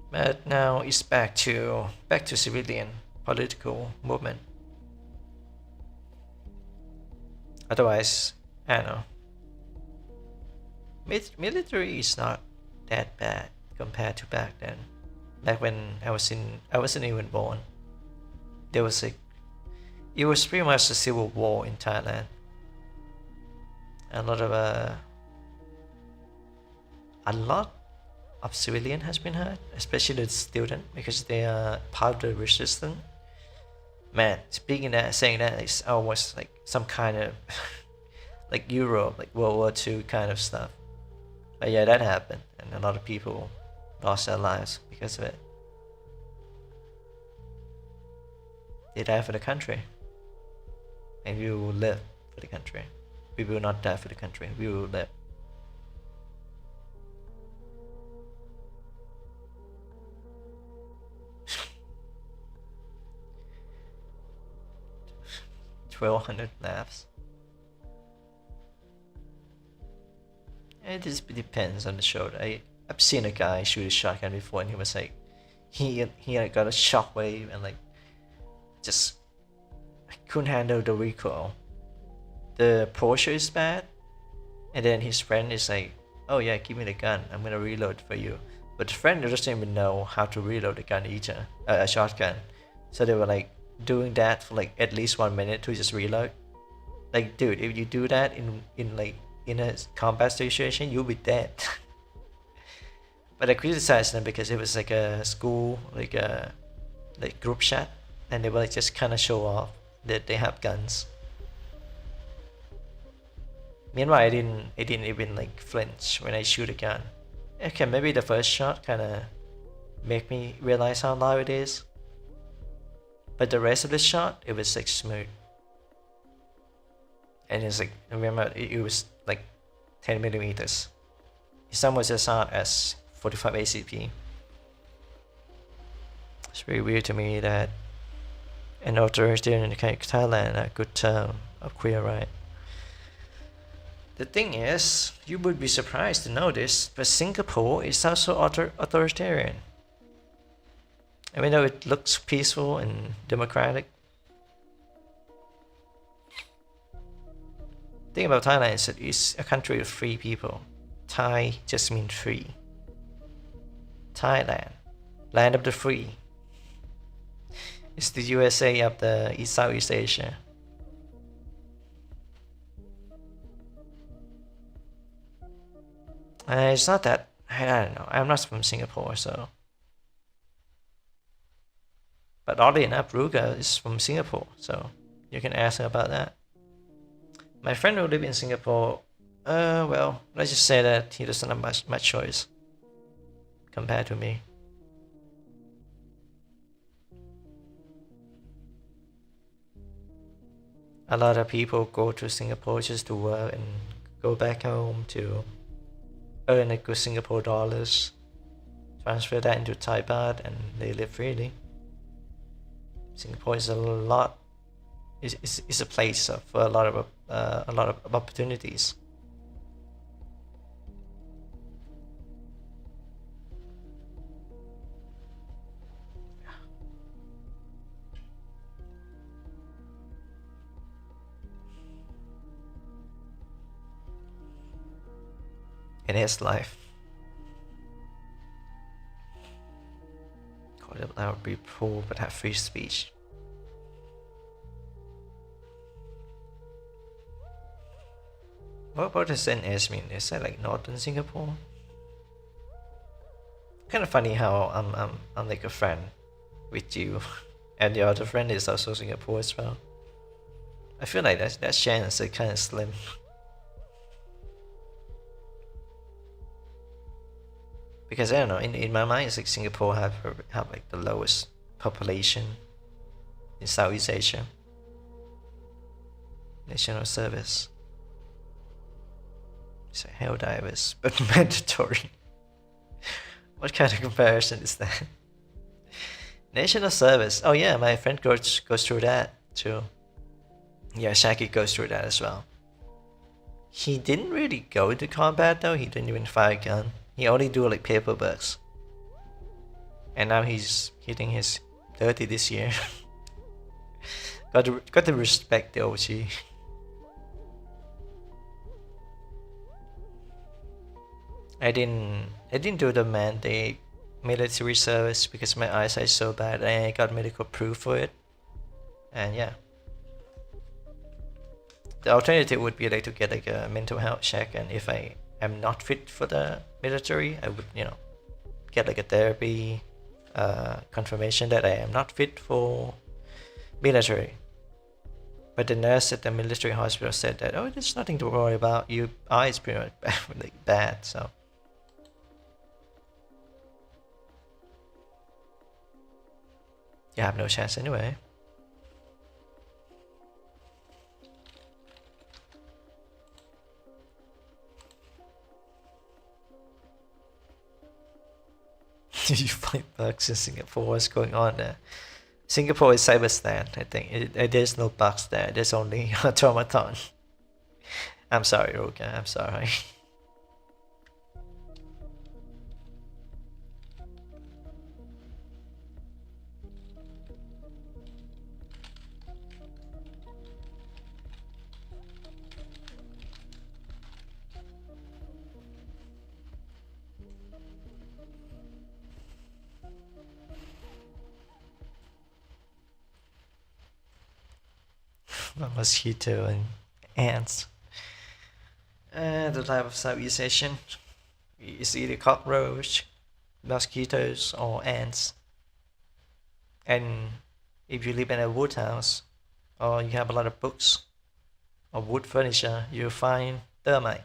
But now it's back to civilian political movement. Otherwise, I don't know. Military is not that bad compared to back then. Back when I wasn't even born. There was like, it was pretty much a civil war in Thailand. A lot of civilian has been hurt, especially the student, because they are part of the resistance. Man, saying that is almost like some kind of like Europe, like World War II kind of stuff. But yeah, that happened, and a lot of people lost their lives because of it. They die for the country, and we will live for the country. We will not die for the country. We will live. $1,200 laughs. It just depends on the show. I've seen a guy shoot a shotgun before, and he was like, he like got a shockwave, and like, just I couldn't handle the recoil. The pressure is bad, and then his friend is like, oh yeah, give me the gun, I'm gonna reload for you. But the friend doesn't even know how to reload the gun either, a shotgun. So they were like doing that for like at least 1 minute to just reload. Like, dude, if you do that in a combat situation, you'll be dead. But I criticized them because it was like a school, like group chat, and they were like just kind of show off that they have guns. Meanwhile, I didn't even like flinch when I shoot a gun. Okay, maybe the first shot kind of make me realize how loud it is. But the rest of the shot, it was like smooth. And it's like, remember, it was like 10 millimeters. It's almost as hard as 45 ACP. It's very weird to me that an authoritarian in Thailand, a good term of queer right. The thing is, you would be surprised to know this, but Singapore is also authoritarian. Even though it looks peaceful and democratic. The thing about Thailand is that it's a country of free people. Thai just means free. Thailand, land of the free. It's the USA of the Southeast Asia. It's not that, I don't know, I'm not from Singapore, so. But oddly enough, Ruga is from Singapore, so you can ask her about that. My friend who lives in Singapore, well, let's just say that he doesn't have much choice compared to me. A lot of people go to Singapore just to work and go back home to earn a good Singapore dollars, transfer that into Thai baht, and they live freely. Singapore is is a place for a lot of opportunities. in his life. That would be poor, but have free speech. What does NS mean? Is that like Northern Singapore? Kind of funny how I'm like a friend with you, and the other friend is also Singapore as well. I feel like that chance is kind of slim. Because I don't know, in my mind, it's like Singapore have like the lowest population in Southeast Asia. National service. It's a hell divers, but mandatory. What kind of comparison is that? National service. Oh yeah, my friend goes through that too. Yeah, Shaggy goes through that as well. He didn't really go into combat though. He didn't even fire a gun. He only do like paperbacks. And now he's hitting his 30 this year. got to respect the OG. I didn't do the mandate military service because my eyesight is so bad and I got medical proof for it. And yeah. The alternative would be like to get like a mental health check, and if I am not fit for the military, I would, you know, get like a therapy confirmation that I am not fit for military. But the nurse at the military hospital said that, oh, there's nothing to worry about. Your eye is pretty much bad, so. You have no chance anyway. You find bugs in Singapore. What's going on there? Singapore is Cyberstan, I think. There's no bugs there. There's only automaton. I'm sorry, Roga. I'm sorry. Mosquito and ants. The type of Southeast Asian is either cockroach, mosquitoes, or ants. And if you live in a wood house, or you have a lot of books or wood furniture, you'll find termite.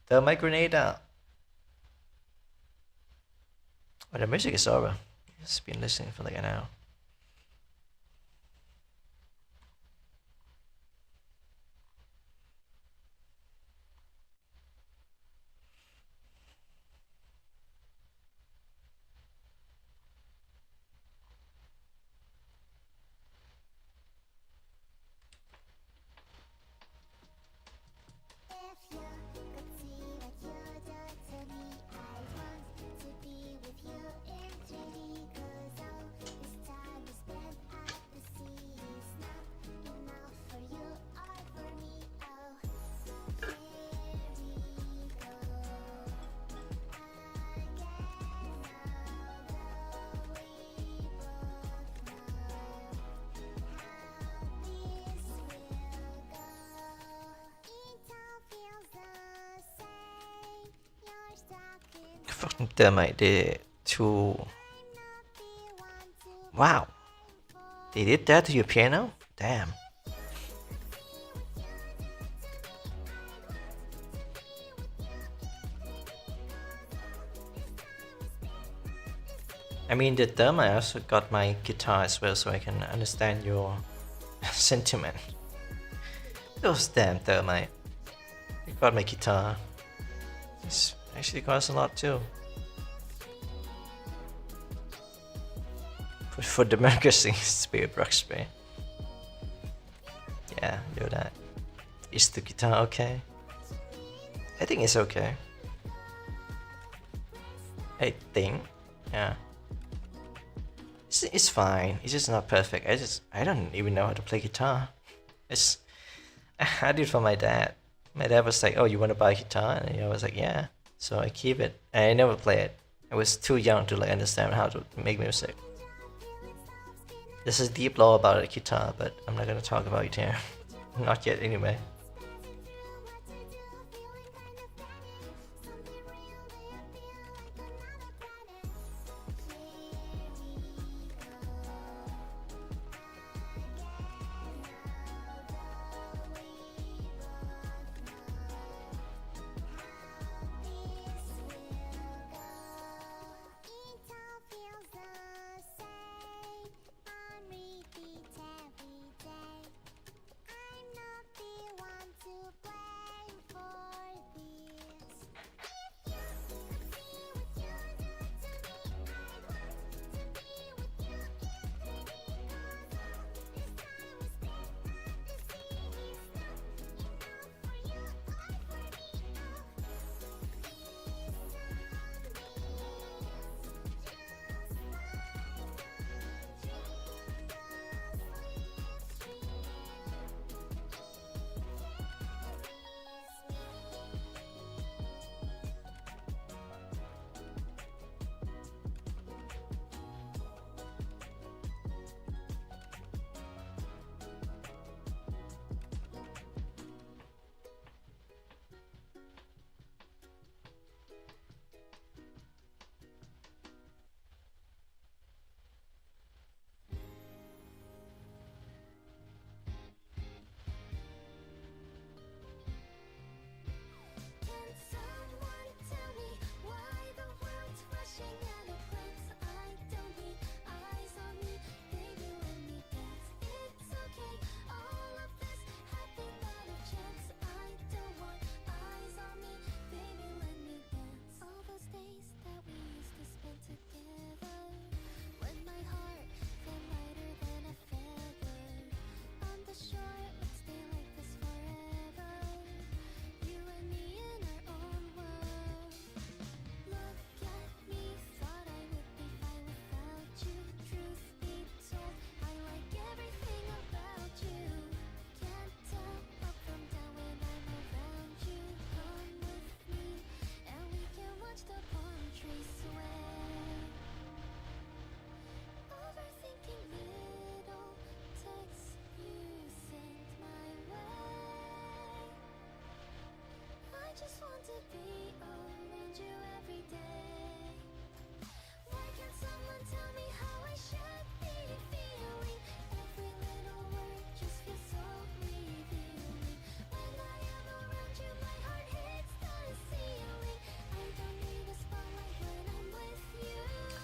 Termite grenade out. Oh, the music is over. It's been listening for like an hour. Fucking termite did to... Wow. They did that to your piano? Damn. I mean, the termite also got my guitar as well, so I can understand your sentiment. Those damn termite. It got my guitar. It's actually costs a lot too. For democracy, spirit rock spray. Yeah, do that. Is the guitar okay? I think it's okay. I think, yeah. It's fine. It's just not perfect. I don't even know how to play guitar. I did it for my dad. My dad was like, "Oh, you want to buy a guitar?" And I was like, "Yeah." So I keep it, and I never play it. I was too young to like understand how to make music. This is deep law about a guitar, but I'm not gonna talk about it here. Not yet, anyway.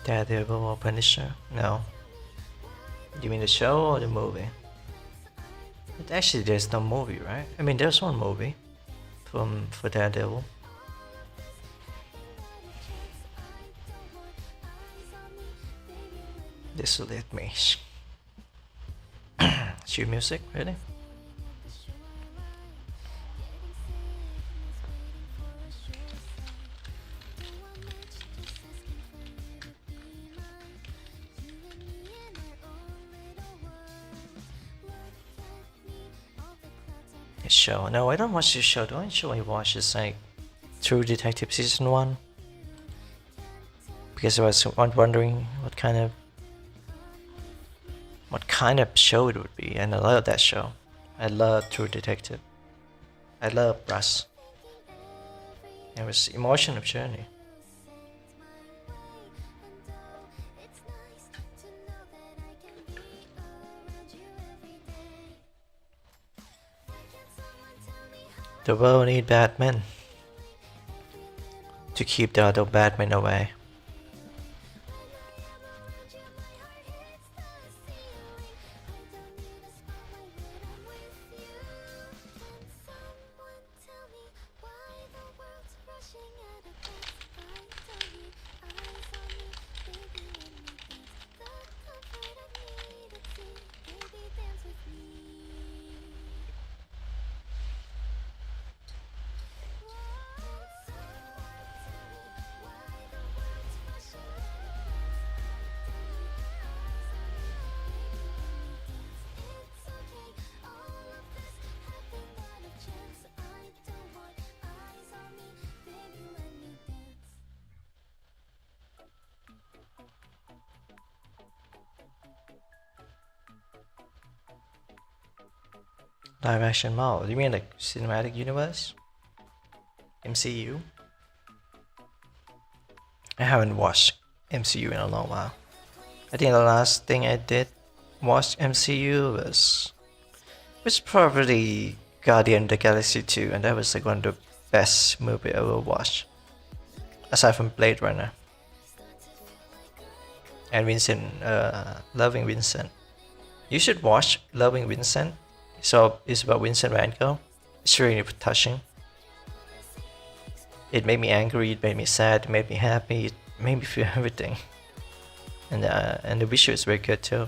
Daredevil or Punisher? No. You mean the show or the movie? But actually, there's no movie, right? I mean, there's one movie for Daredevil. This will let me. Shoot music, really? Show. No, I don't watch this show. The only show I watch is like True Detective Season 1. Because I was wondering what kind of show it would be, and I love that show. I love True Detective. I love Russ. It was emotional journey. The world need Batman to keep the other Batman away. Live action Marvel? You mean like cinematic universe? MCU? I haven't watched MCU in a long while. I think the last thing I did watch MCU was probably Guardian of the Galaxy 2, and that was like one of the best movie I ever watched. Aside from Blade Runner. And Vincent, Loving Vincent. You should watch Loving Vincent. So it's about Vincent Van Gogh. It's really touching. It made me angry, it made me sad, it made me happy, it made me feel everything. And the visual is very good too.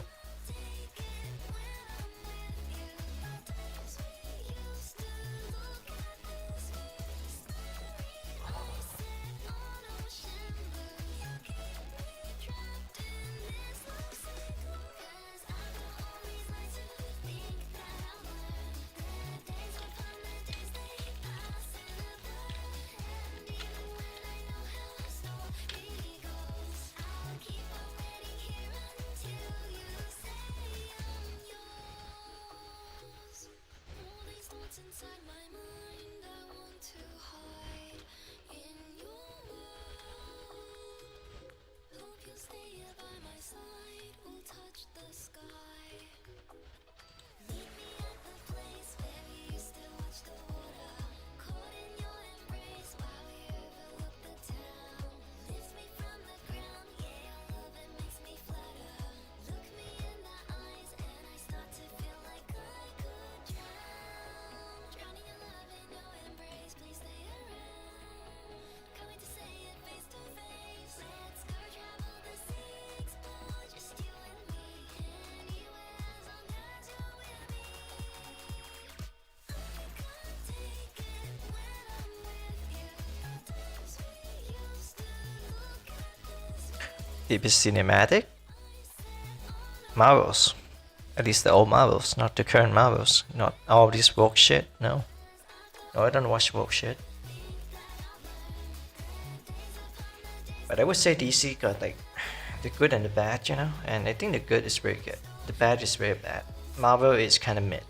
If it's cinematic, Marvels. At least the old Marvels, not the current Marvels. Not all this woke shit, no. No, I don't watch woke shit. But I would say DC got like the good and the bad, you know? And I think the good is very good. The bad is very bad. Marvel is kind of mid.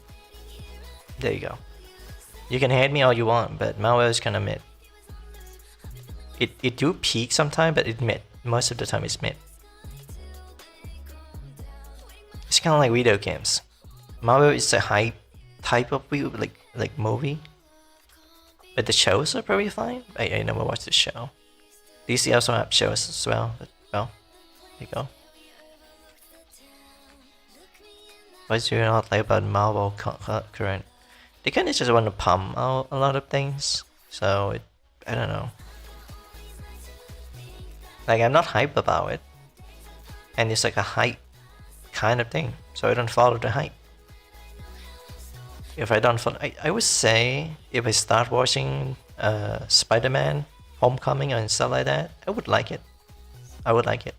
There you go. You can hate me all you want, but Marvel is kind of mid. It do peak sometime, but it's mid. Most of the time it's mid. It's kind of like video games. Marvel is a hype type of like movie, but the shows are probably fine. I never watched the show. DC also have shows as well. But, well, there you go. What do you not like about Marvel current? They kind of just want to pump out a lot of things. So I don't know. Like I'm not hype about it, and it's like a hype kind of thing. So I don't follow the hype. If I don't follow, I would say if I start watching Spider-Man, Homecoming and stuff like that, I would like it. I would like it.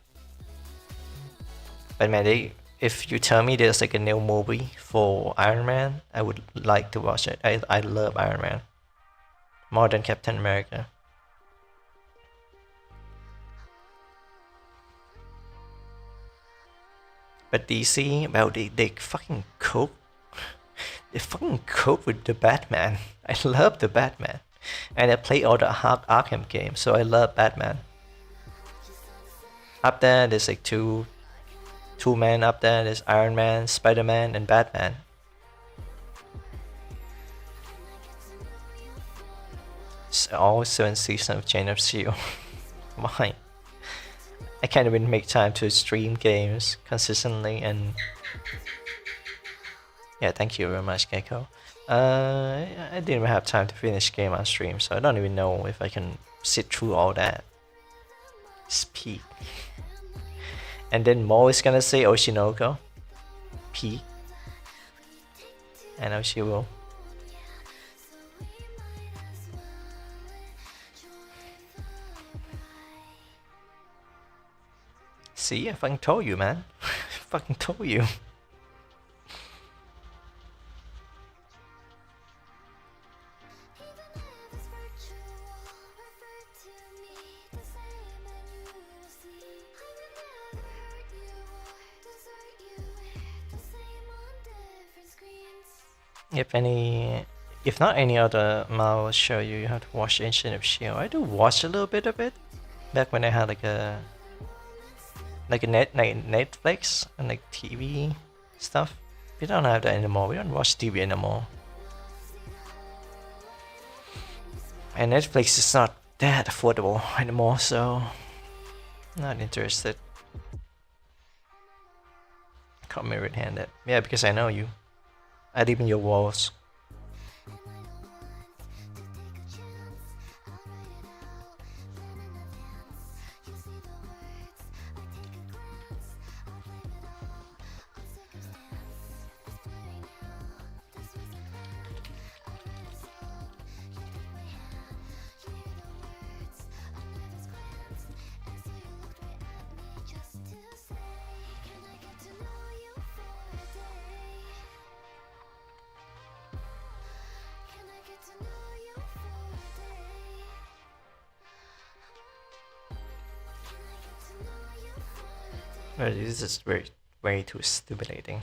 But man, if you tell me there's like a new movie for Iron Man, I would like to watch it. I love Iron Man more than Captain America. But DC, well, they fucking cope. They fucking cope with the Batman. I love the Batman. And I play all the Arkham games, so I love Batman. Up there, there's like two men up there. There's Iron Man, Spider-Man, and Batman. It's all 7 seasons of Chain of Steel. Why? I can't even make time to stream games consistently, and yeah, thank you very much, Gecko. I didn't even have time to finish game on stream, so I don't even know if I can sit through all that. Speak. And then Mo is gonna say Oshinoko. P. I know she will. See, I fucking told you, man. I fucking told you. If any, if not any other Marvel show, you have to watch Agent of Shield. I do watch a little bit of it back when I had like a Netflix and like TV stuff. We don't have that anymore. We don't watch TV anymore. And Netflix is not that affordable anymore, so not interested. Caught me red-handed. Yeah, because I know you. I live in your walls. Well, this is way too stimulating.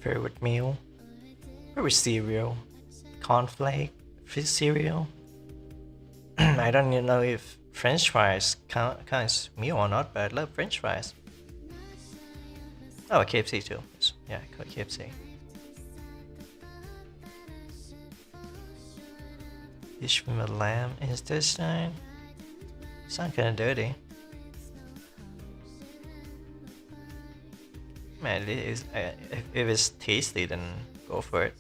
favorite meal? Favorite cereal? Cornflake? Fish cereal? I don't even know if French fries counts meal or not, but I love French fries. Oh, KFC too. Yeah, KFC. Dish from a lamb intestine. Sound kinda dirty. Man, if it's tasty, then go for it.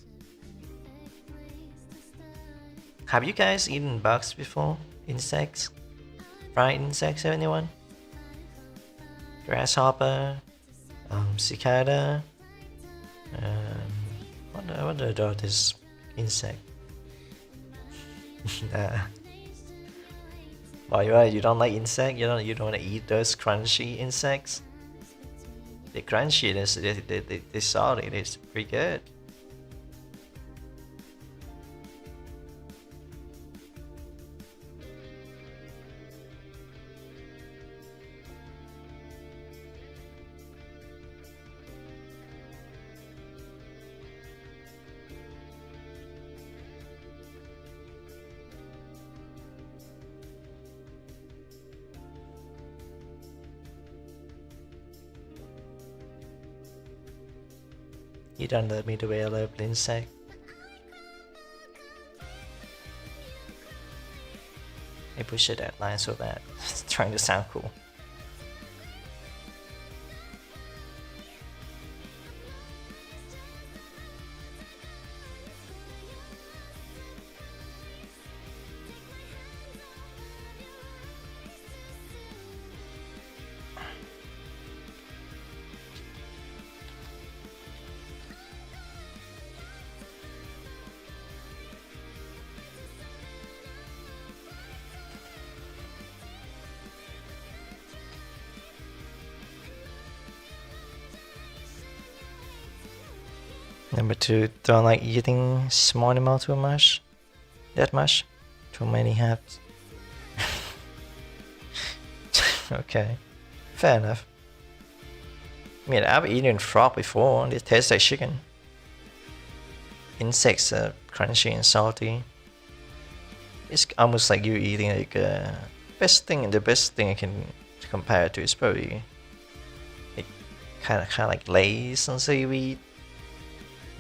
Have you guys eaten bugs before? Insects? Fried insects, anyone? Grasshopper? Cicada? What are this insect? Nah. Why you don't like insect? You don't want to eat those crunchy insects? They're crunchy. They're salty. It's pretty good. You don't let me to wear a little insect. I push it that line so bad. It's trying to sound cool. Number 2, don't like eating small animal too much. That much. Too many habits. Okay. Fair enough. I mean, I've eaten frog before. It tastes like chicken. Insects are crunchy and salty. It's almost like you eating like the best thing I can compare it to is probably like kind of like Lay's and seaweed.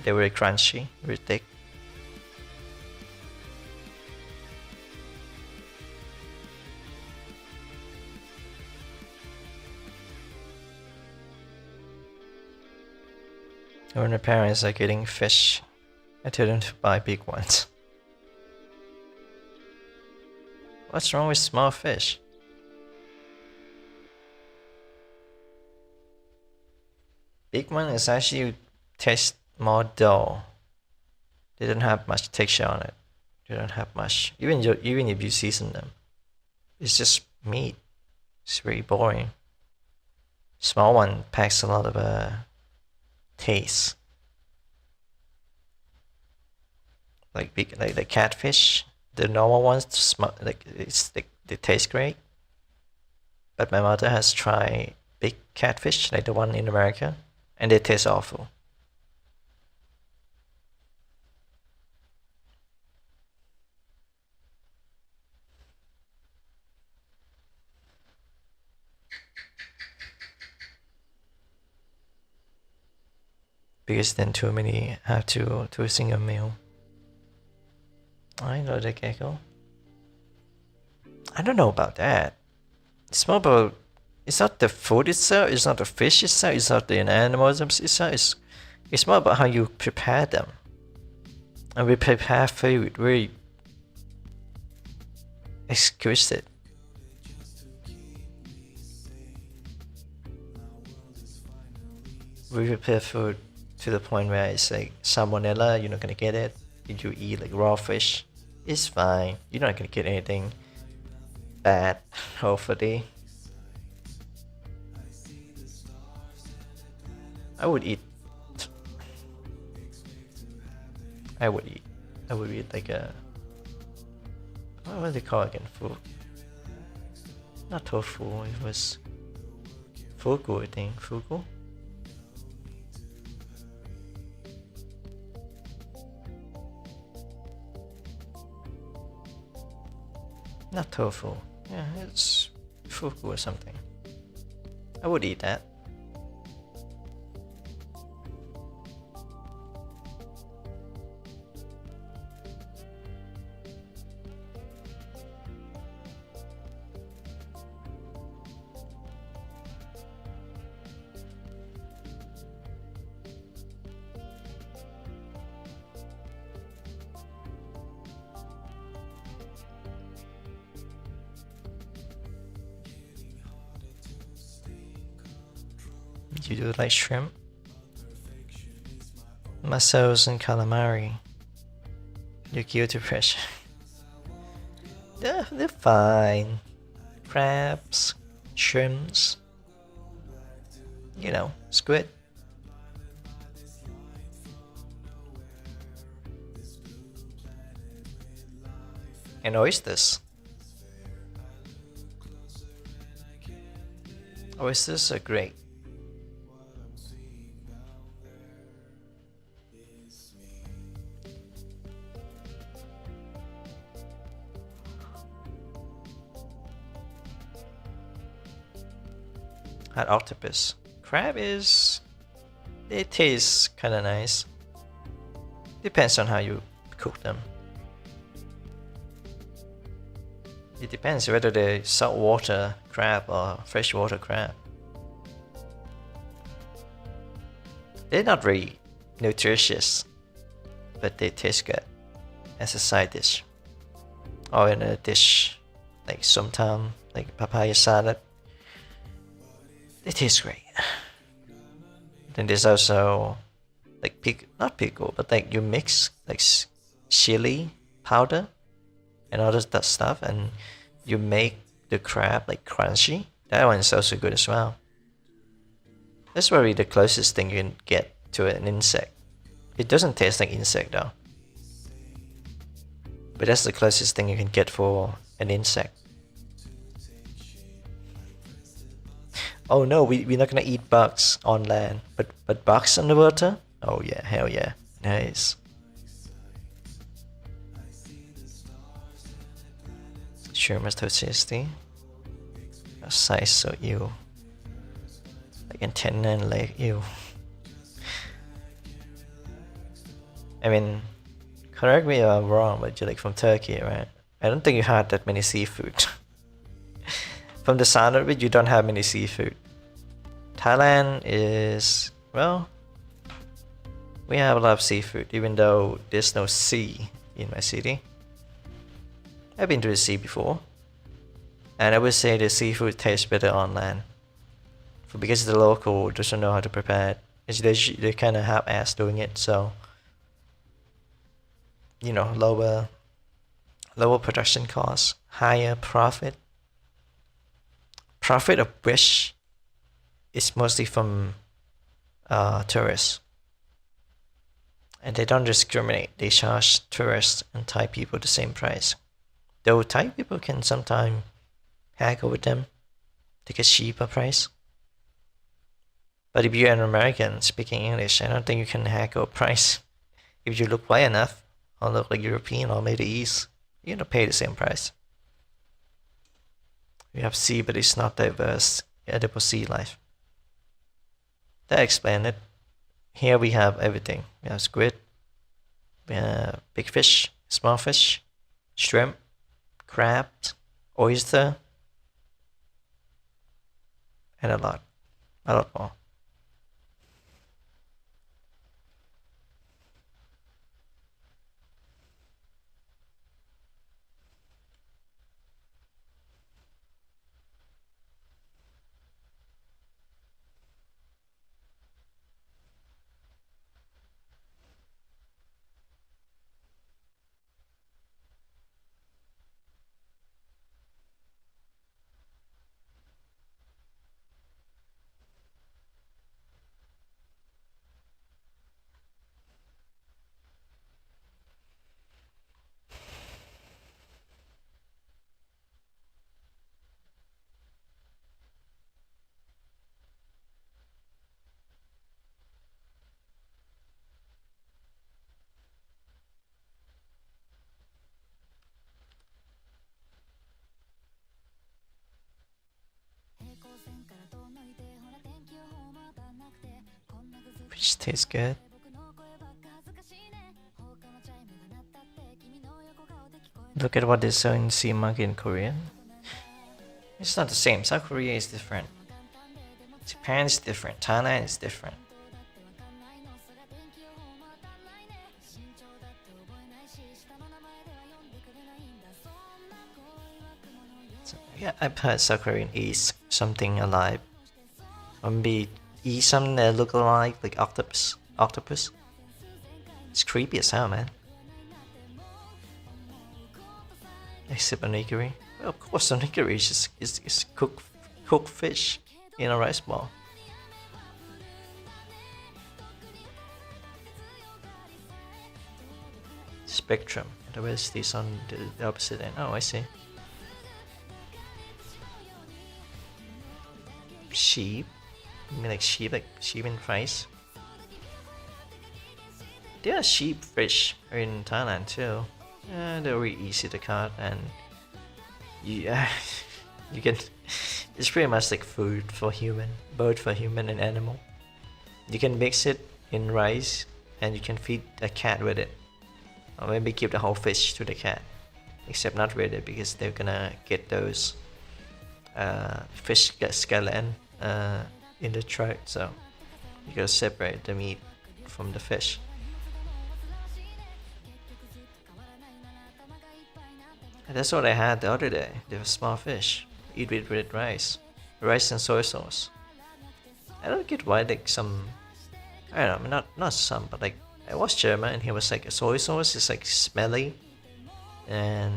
They're very crunchy, very thick. When the parents are getting fish, I tell them to buy big ones. What's wrong with small fish? Big one is actually taste more dull. They don't have much texture on it. They don't have much. Even if you season them, it's just meat. It's very boring. Small one packs a lot of taste. Like the catfish, the normal ones, they taste great. But my mother has tried big catfish, like the one in America, and they taste awful. Because then too many have to a single meal. I know the gecko. I don't know about that. It's more about, it's not the food itself, it's not the fish itself, it's not the animals itself, it's more about how you prepare them. And we prepare food very exquisite. We prepare food to the point where it's like salmonella, you're not gonna get it. If you eat like raw fish, it's fine. You're not gonna get anything bad, hopefully. I would eat like a, what do they call it again? Not tofu, it was fugu, I think. Fugu? Not tofu. Yeah, it's fufu or something. I would eat that. You do like shrimp? Mussels and calamari. You're guilty pleasure. Yeah, they're fine. Crabs, shrimps, you know, squid. And oysters. Oysters are great. Had octopus. Crab is... It tastes kinda nice. Depends on how you cook them. It depends whether they're saltwater crab or freshwater crab. They're not very nutritious, but they taste good as a side dish. Or in a dish like somtam, like papaya salad. They taste great. Then there's also like not pickle, but like you mix like chili powder and all that stuff, and you make the crab like crunchy. That one is also good as well. That's probably the closest thing you can get to an insect. It doesn't taste like insect though. But that's the closest thing you can get for an insect. Oh no, we're not gonna eat bugs on land, but bugs underwater? Oh yeah, hell yeah. Nice. Sure must have tasty. A size so ew. Like antenna and leg, ew. I mean, correct me if I'm wrong, but you're like from Turkey, right? I don't think you had that many seafood. From the sound of it, you don't have many seafood. Thailand is, well, we have a lot of seafood, even though there's no sea in my city. I've been to the sea before, and I would say the seafood tastes better on land. Because the local doesn't know how to prepare it. They kind of half-ass doing it, so you know, lower production costs, higher profit. Profit of which is mostly from tourists. And they don't discriminate. They charge tourists and Thai people the same price. Though Thai people can sometimes haggle with them to get cheaper price. But if you're an American speaking English, I don't think you can haggle price. If you look white enough, or look like European or Middle East, you're gonna pay the same price. We have sea, but it's not diverse, edible sea life. That explains it. Here we have everything. We have squid, we have big fish, small fish, shrimp, crab, oyster, and a lot more. Fish tastes good. Look at what they sell in sea monkey in Korean. It's not the same. South Korea is different. Japan is different. Thailand is different. So, yeah, I've heard South Korean eats something alive. Or maybe eat something that look like octopus. Octopus. It's creepy as hell, man. Except onigiri. Well, of course, onigiri is just cooked fish in a rice ball. Spectrum. The rest is on the opposite end. Oh, I see. Sheep. You mean like sheep in rice? There are sheep fish in Thailand too. They're really easy to cut, and you can. It's pretty much like food for human, both for human and animal. You can mix it in rice, and you can feed a cat with it, or maybe give the whole fish to the cat. Except not with it, because they're gonna get those fish skeleton in the throat. So you gotta separate the meat from the fish. And that's what I had the other day. There was small fish. Eat it with rice and soy sauce. I don't get why like some, I don't know, not some, but like I was German and he was like, soy sauce is like smelly and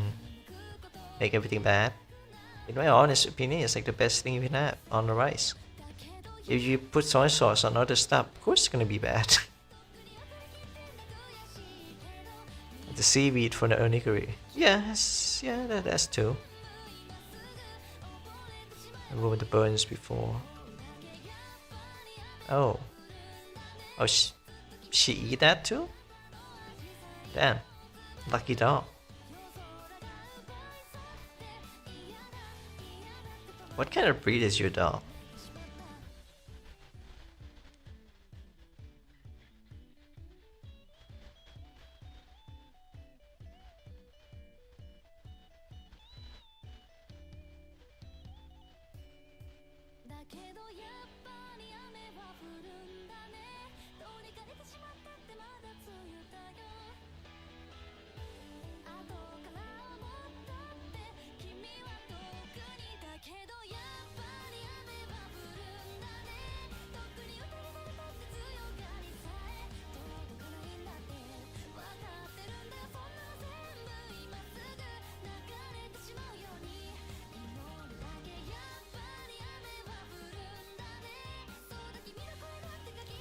make everything bad. In my honest opinion, it's like the best thing you can have on the rice. If you put soy sauce on other stuff, of course it's gonna be bad. The seaweed for the onigiri. Yes, yeah, that's too. The one with the burns before. Oh, she eat that too? Damn, lucky dog. What kind of breed is your dog?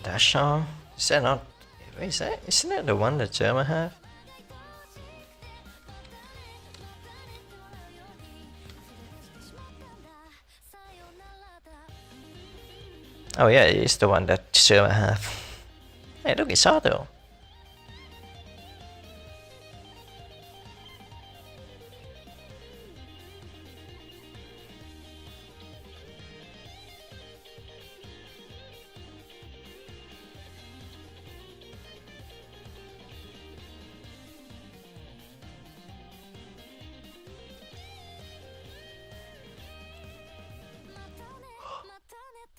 That song? Is that not? Wait, isn't that the one that German have? Oh yeah, it's the one that German have. Hey, look, it's auto.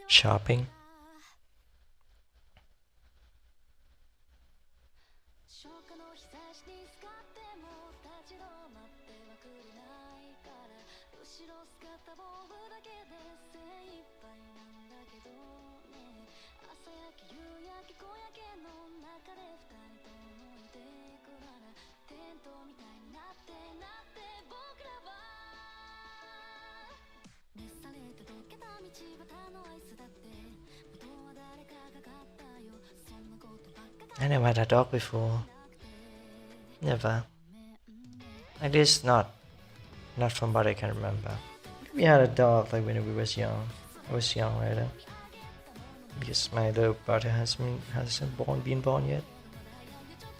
Shopping. I never had a dog before. Never. At least not from what I can remember. We had a dog like when we was young. I was young rather. Because my little brother hasn't been born yet.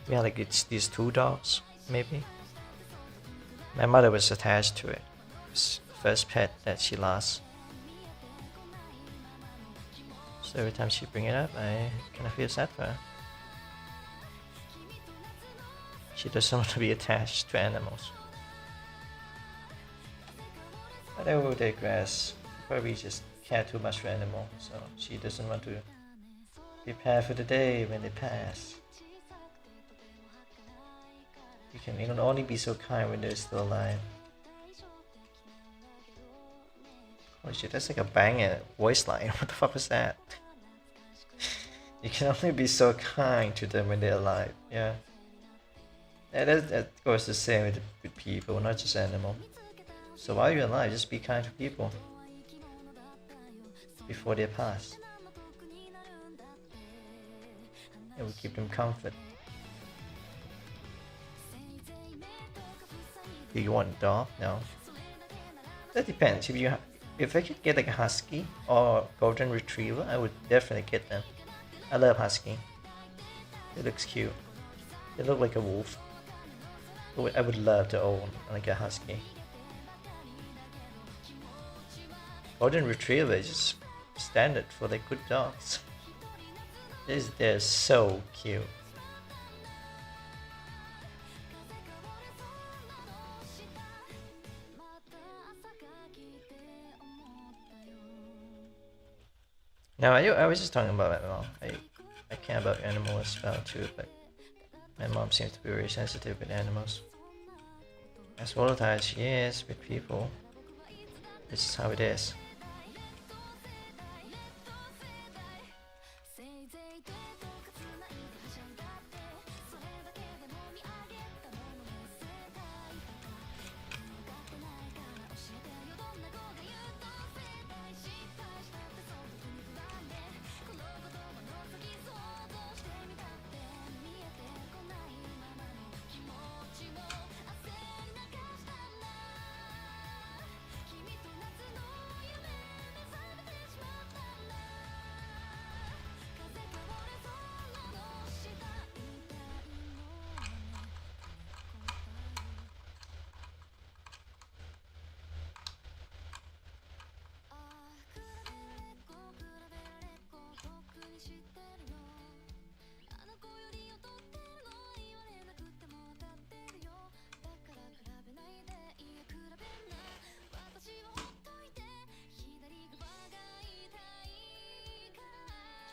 We had like these two dogs, maybe. My mother was attached to it. It was the first pet that she lost. So every time she bring it up, I kind of feel sad for her. She doesn't want to be attached to animals. But I will digress. Probably just care too much for animals, so she doesn't want to prepare for the day when they pass. You can only be so kind when they're still alive. Holy shit, that's like a banging voice line. What the fuck was that? You can only be so kind to them when they're alive. Yeah. That goes the same with people, not just animals. So while you're alive, just be kind to people before they pass. It will give them comfort. Do you want a dog? No. That depends. If I could get like a husky or golden retriever, I would definitely get them. I love husky. It looks cute. They look like a wolf. I would love to own like a husky. Golden retriever is just standard for like good dogs. They're so cute. No, I was just talking about my mom. I care about animals as well too, but my mom seems to be very sensitive with animals. As volatile as she is with people, this is how it is.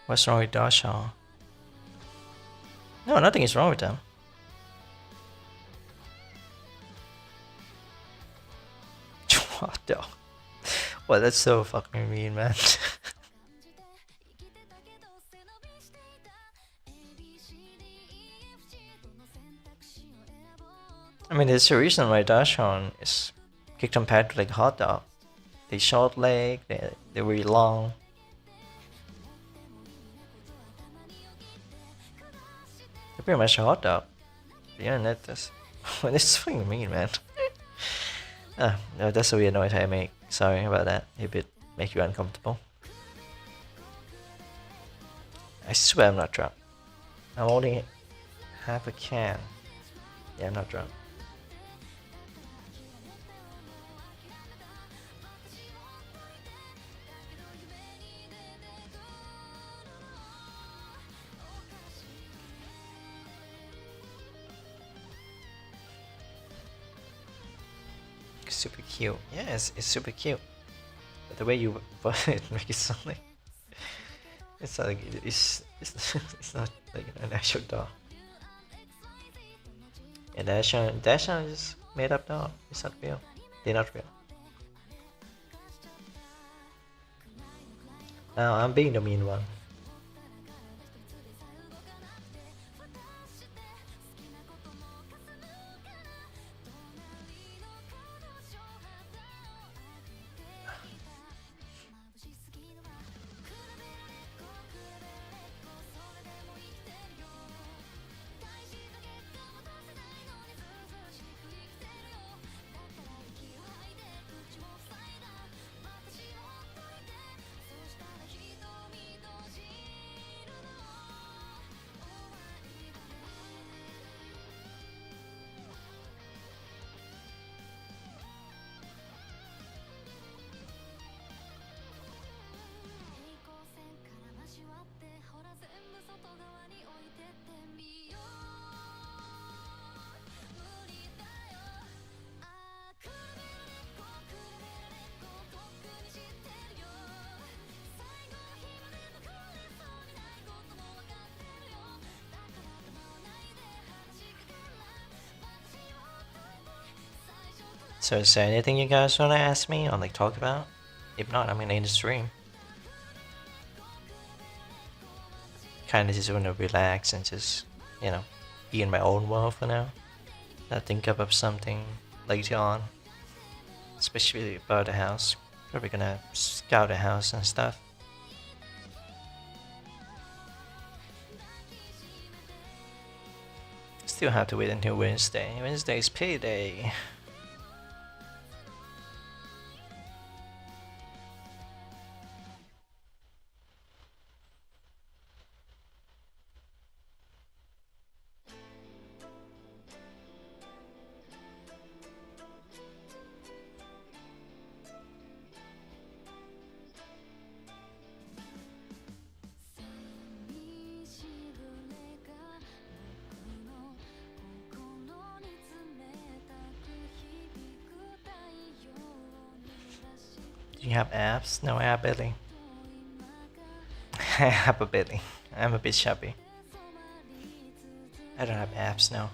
What's wrong with Darshan? No, nothing is wrong with them. What the? Well, that's so fucking mean, man. I mean, there's a reason why Darshan is compared to like hot dog. They short leg, they're very long. They're pretty much a hot dog. The internet does. It's fucking mean, man. No, that's a weird noise I make. Sorry about that. If it make you uncomfortable. I swear I'm not drunk. I'm only half a can. Yeah, I'm not drunk. Super cute. Yeah, it's super cute. But the way you put it makes it sound like it's not like it's not like an actual dog. Yeah, Darshan is just made up dog. It's not real. They're not real. Now I'm being the mean one. So is there anything you guys wanna ask me or like talk about? If not, I'm gonna end the stream. Kinda just wanna relax and just, you know, be in my own world for now. I'll think up of something later on. Especially about the house. Probably gonna scout the house and stuff. Still have to wait until Wednesday. Wednesday's payday. Do you have abs? No, I have belly. I have a belly. I'm a bit chubby. I don't have abs now.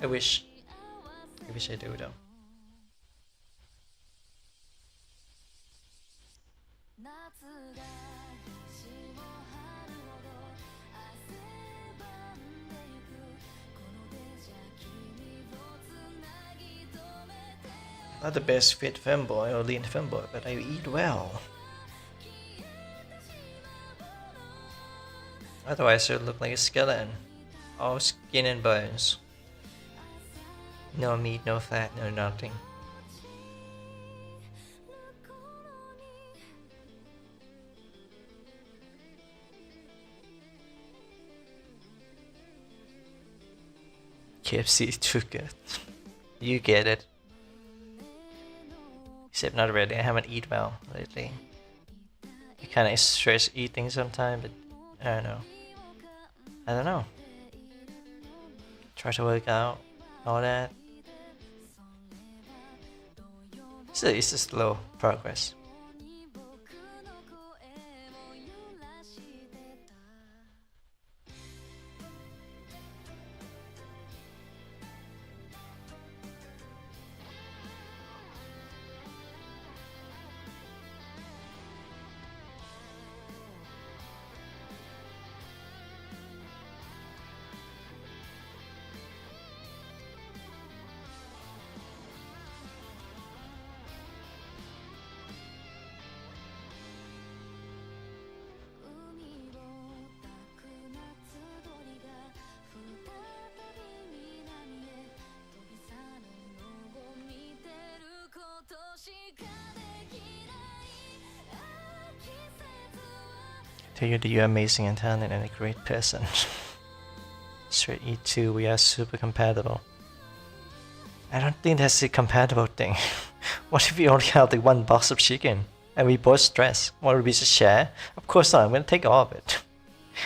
I wish. I wish I do though. Not the best fit femboy or lean femboy, but I eat well. Otherwise I would look like a skeleton. All skin and bones. No meat, no fat, no nothing. KFC is too good. You get it. Except not really, I haven't eaten well lately. I kinda stress eating sometimes, but I don't know. I don't know. Try to work out, all that. It's a slow progress. Tell you that you're amazing and talented and a great person. Straight E2, we are super compatible. I don't think that's a compatible thing. What if we only have like one box of chicken and we both stress? What if we just share? Of course not, I'm gonna take all of it.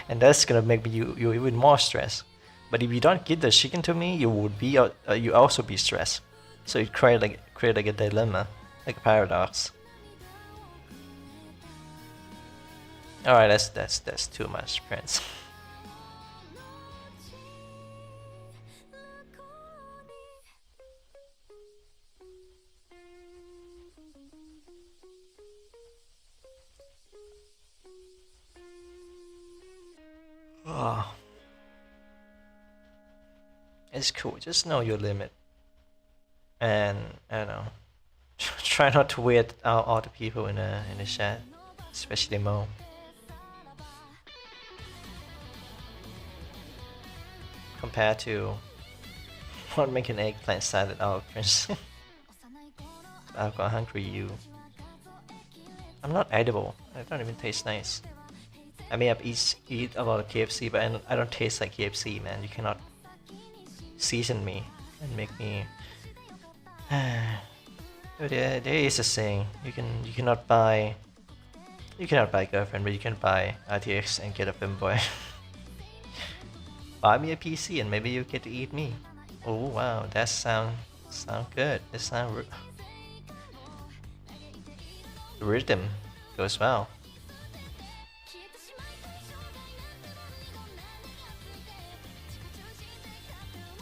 And that's gonna make you even more stressed. But if you don't give the chicken to me, you would be you also be stressed. So it create like a dilemma, like a paradox. Alright, that's too much, Prince. Oh. It's cool, just know your limit. And I don't know. Try not to weird out all the people in the chat, especially Mo. Compared to what make an eggplant salad out of Prince. I've got hungry you. I'm not edible. I don't even taste nice. I may have eat a lot of KFC, but I don't taste like KFC, man. You cannot season me and make me. There is a saying. You cannot buy a girlfriend, but you can buy RTX and get a femboy. Buy me a PC and maybe you get to eat me. Oh wow, that sound good. That sound rhythm goes well.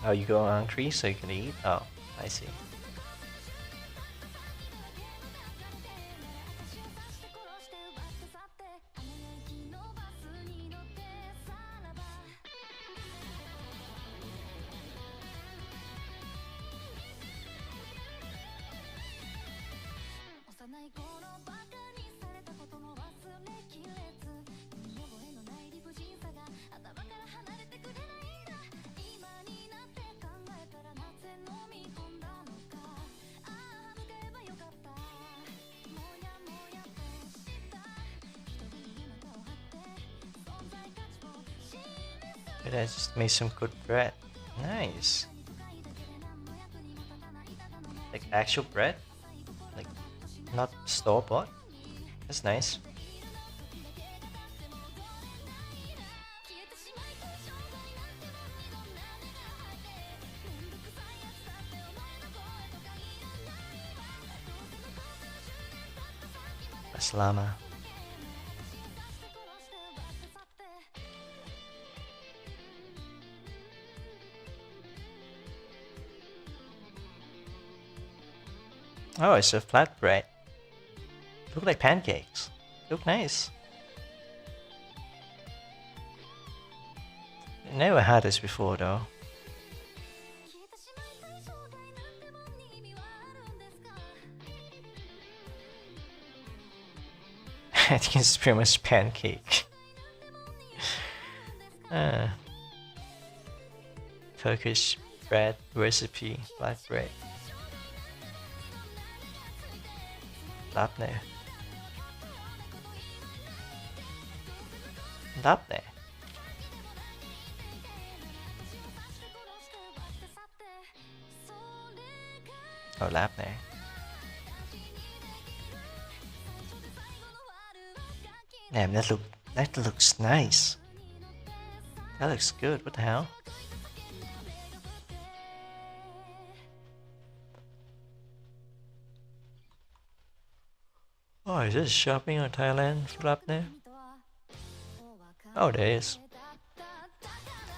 Oh, you go hungry so you can eat? Oh, I see. But I just made some good bread. Nice. Like actual bread? Like not store-bought? That's nice. That's llama. Oh, it's a flatbread. Look like pancakes. Look nice. Never had this before though. I think it's pretty much pancake. Turkish bread recipe, flatbread. Labne. Labne. Oh, labne. Damn, that looks nice. That looks good. What the hell? Oh, is this shopping on Thailand for labne? Oh, there is.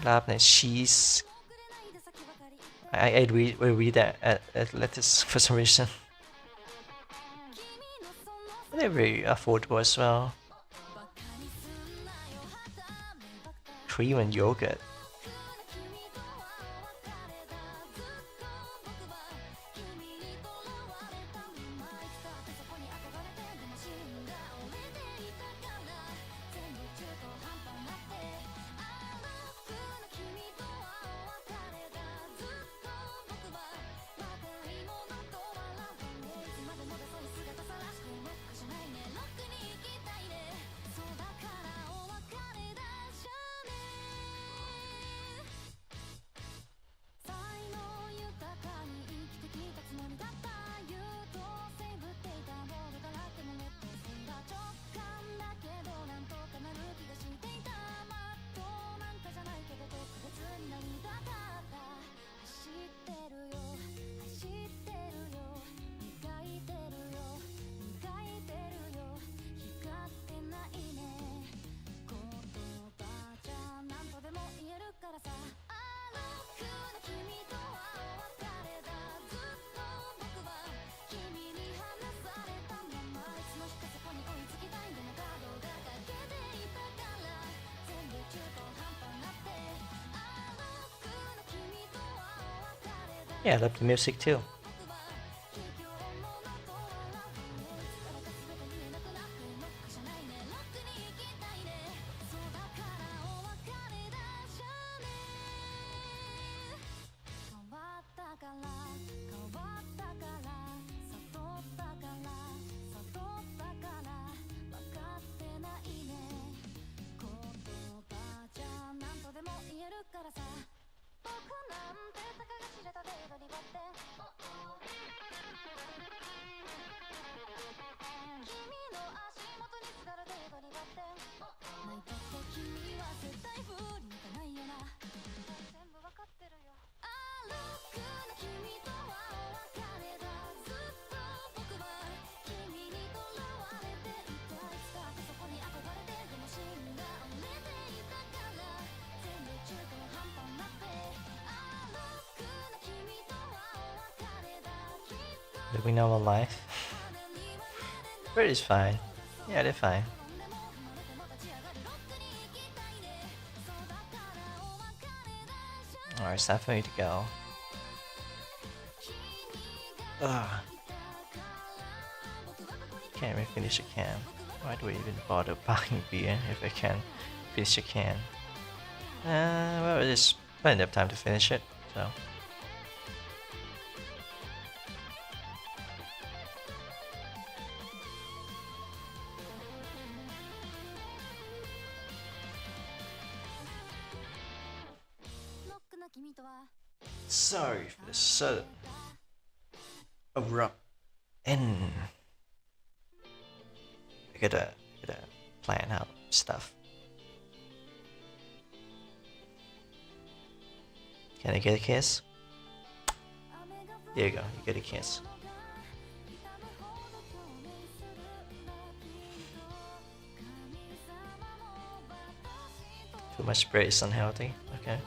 Labne cheese. I read that at lettuce for some reason. They're very affordable as well. Cream and yogurt. Yeah, I love the music too. Living normal life. But it's fine. Yeah, they're fine. Alright, it's time for me to go. Ugh. Can't even finish a can. Why do I even bother buying beer if I can finish a can? Well, there's plenty of time to finish it, so. Sorry for the sudden abrupt end. I gotta plan out stuff. Can I get a kiss? There you go, you get a kiss. Too much bread is unhealthy, okay.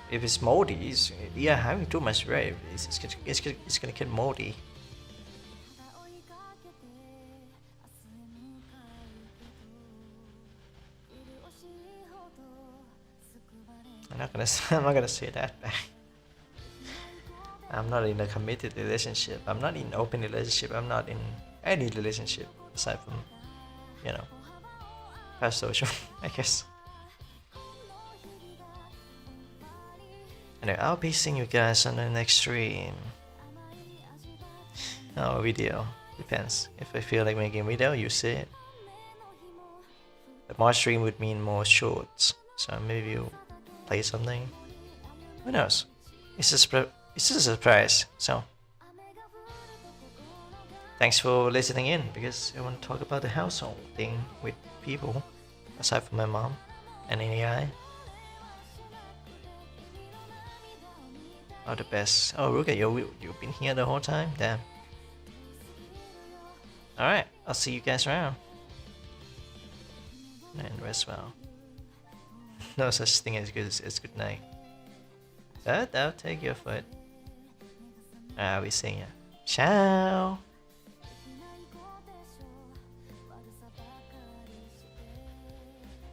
If it's moldy, yeah, having too much bread, it's gonna get moldy. I'm not gonna say that back. I'm not in a committed relationship. I'm not in an open relationship. I'm not in any relationship aside from, you know, past social, I guess. Anyway, I'll be seeing you guys on the next stream. Oh, video. Depends. If I feel like making a video, you see it. But more stream would mean more shorts. So maybe you play something. Who knows? It's just a surprise. So thanks for listening in, because I want to talk about the household thing with people aside from my mom and AI. Oh, the best. Oh, look at you. You've been here the whole time? Damn. Alright, I'll see you guys around. And rest well. No such thing as good night. But I'll take your foot. I'll be seeing ya. Ciao!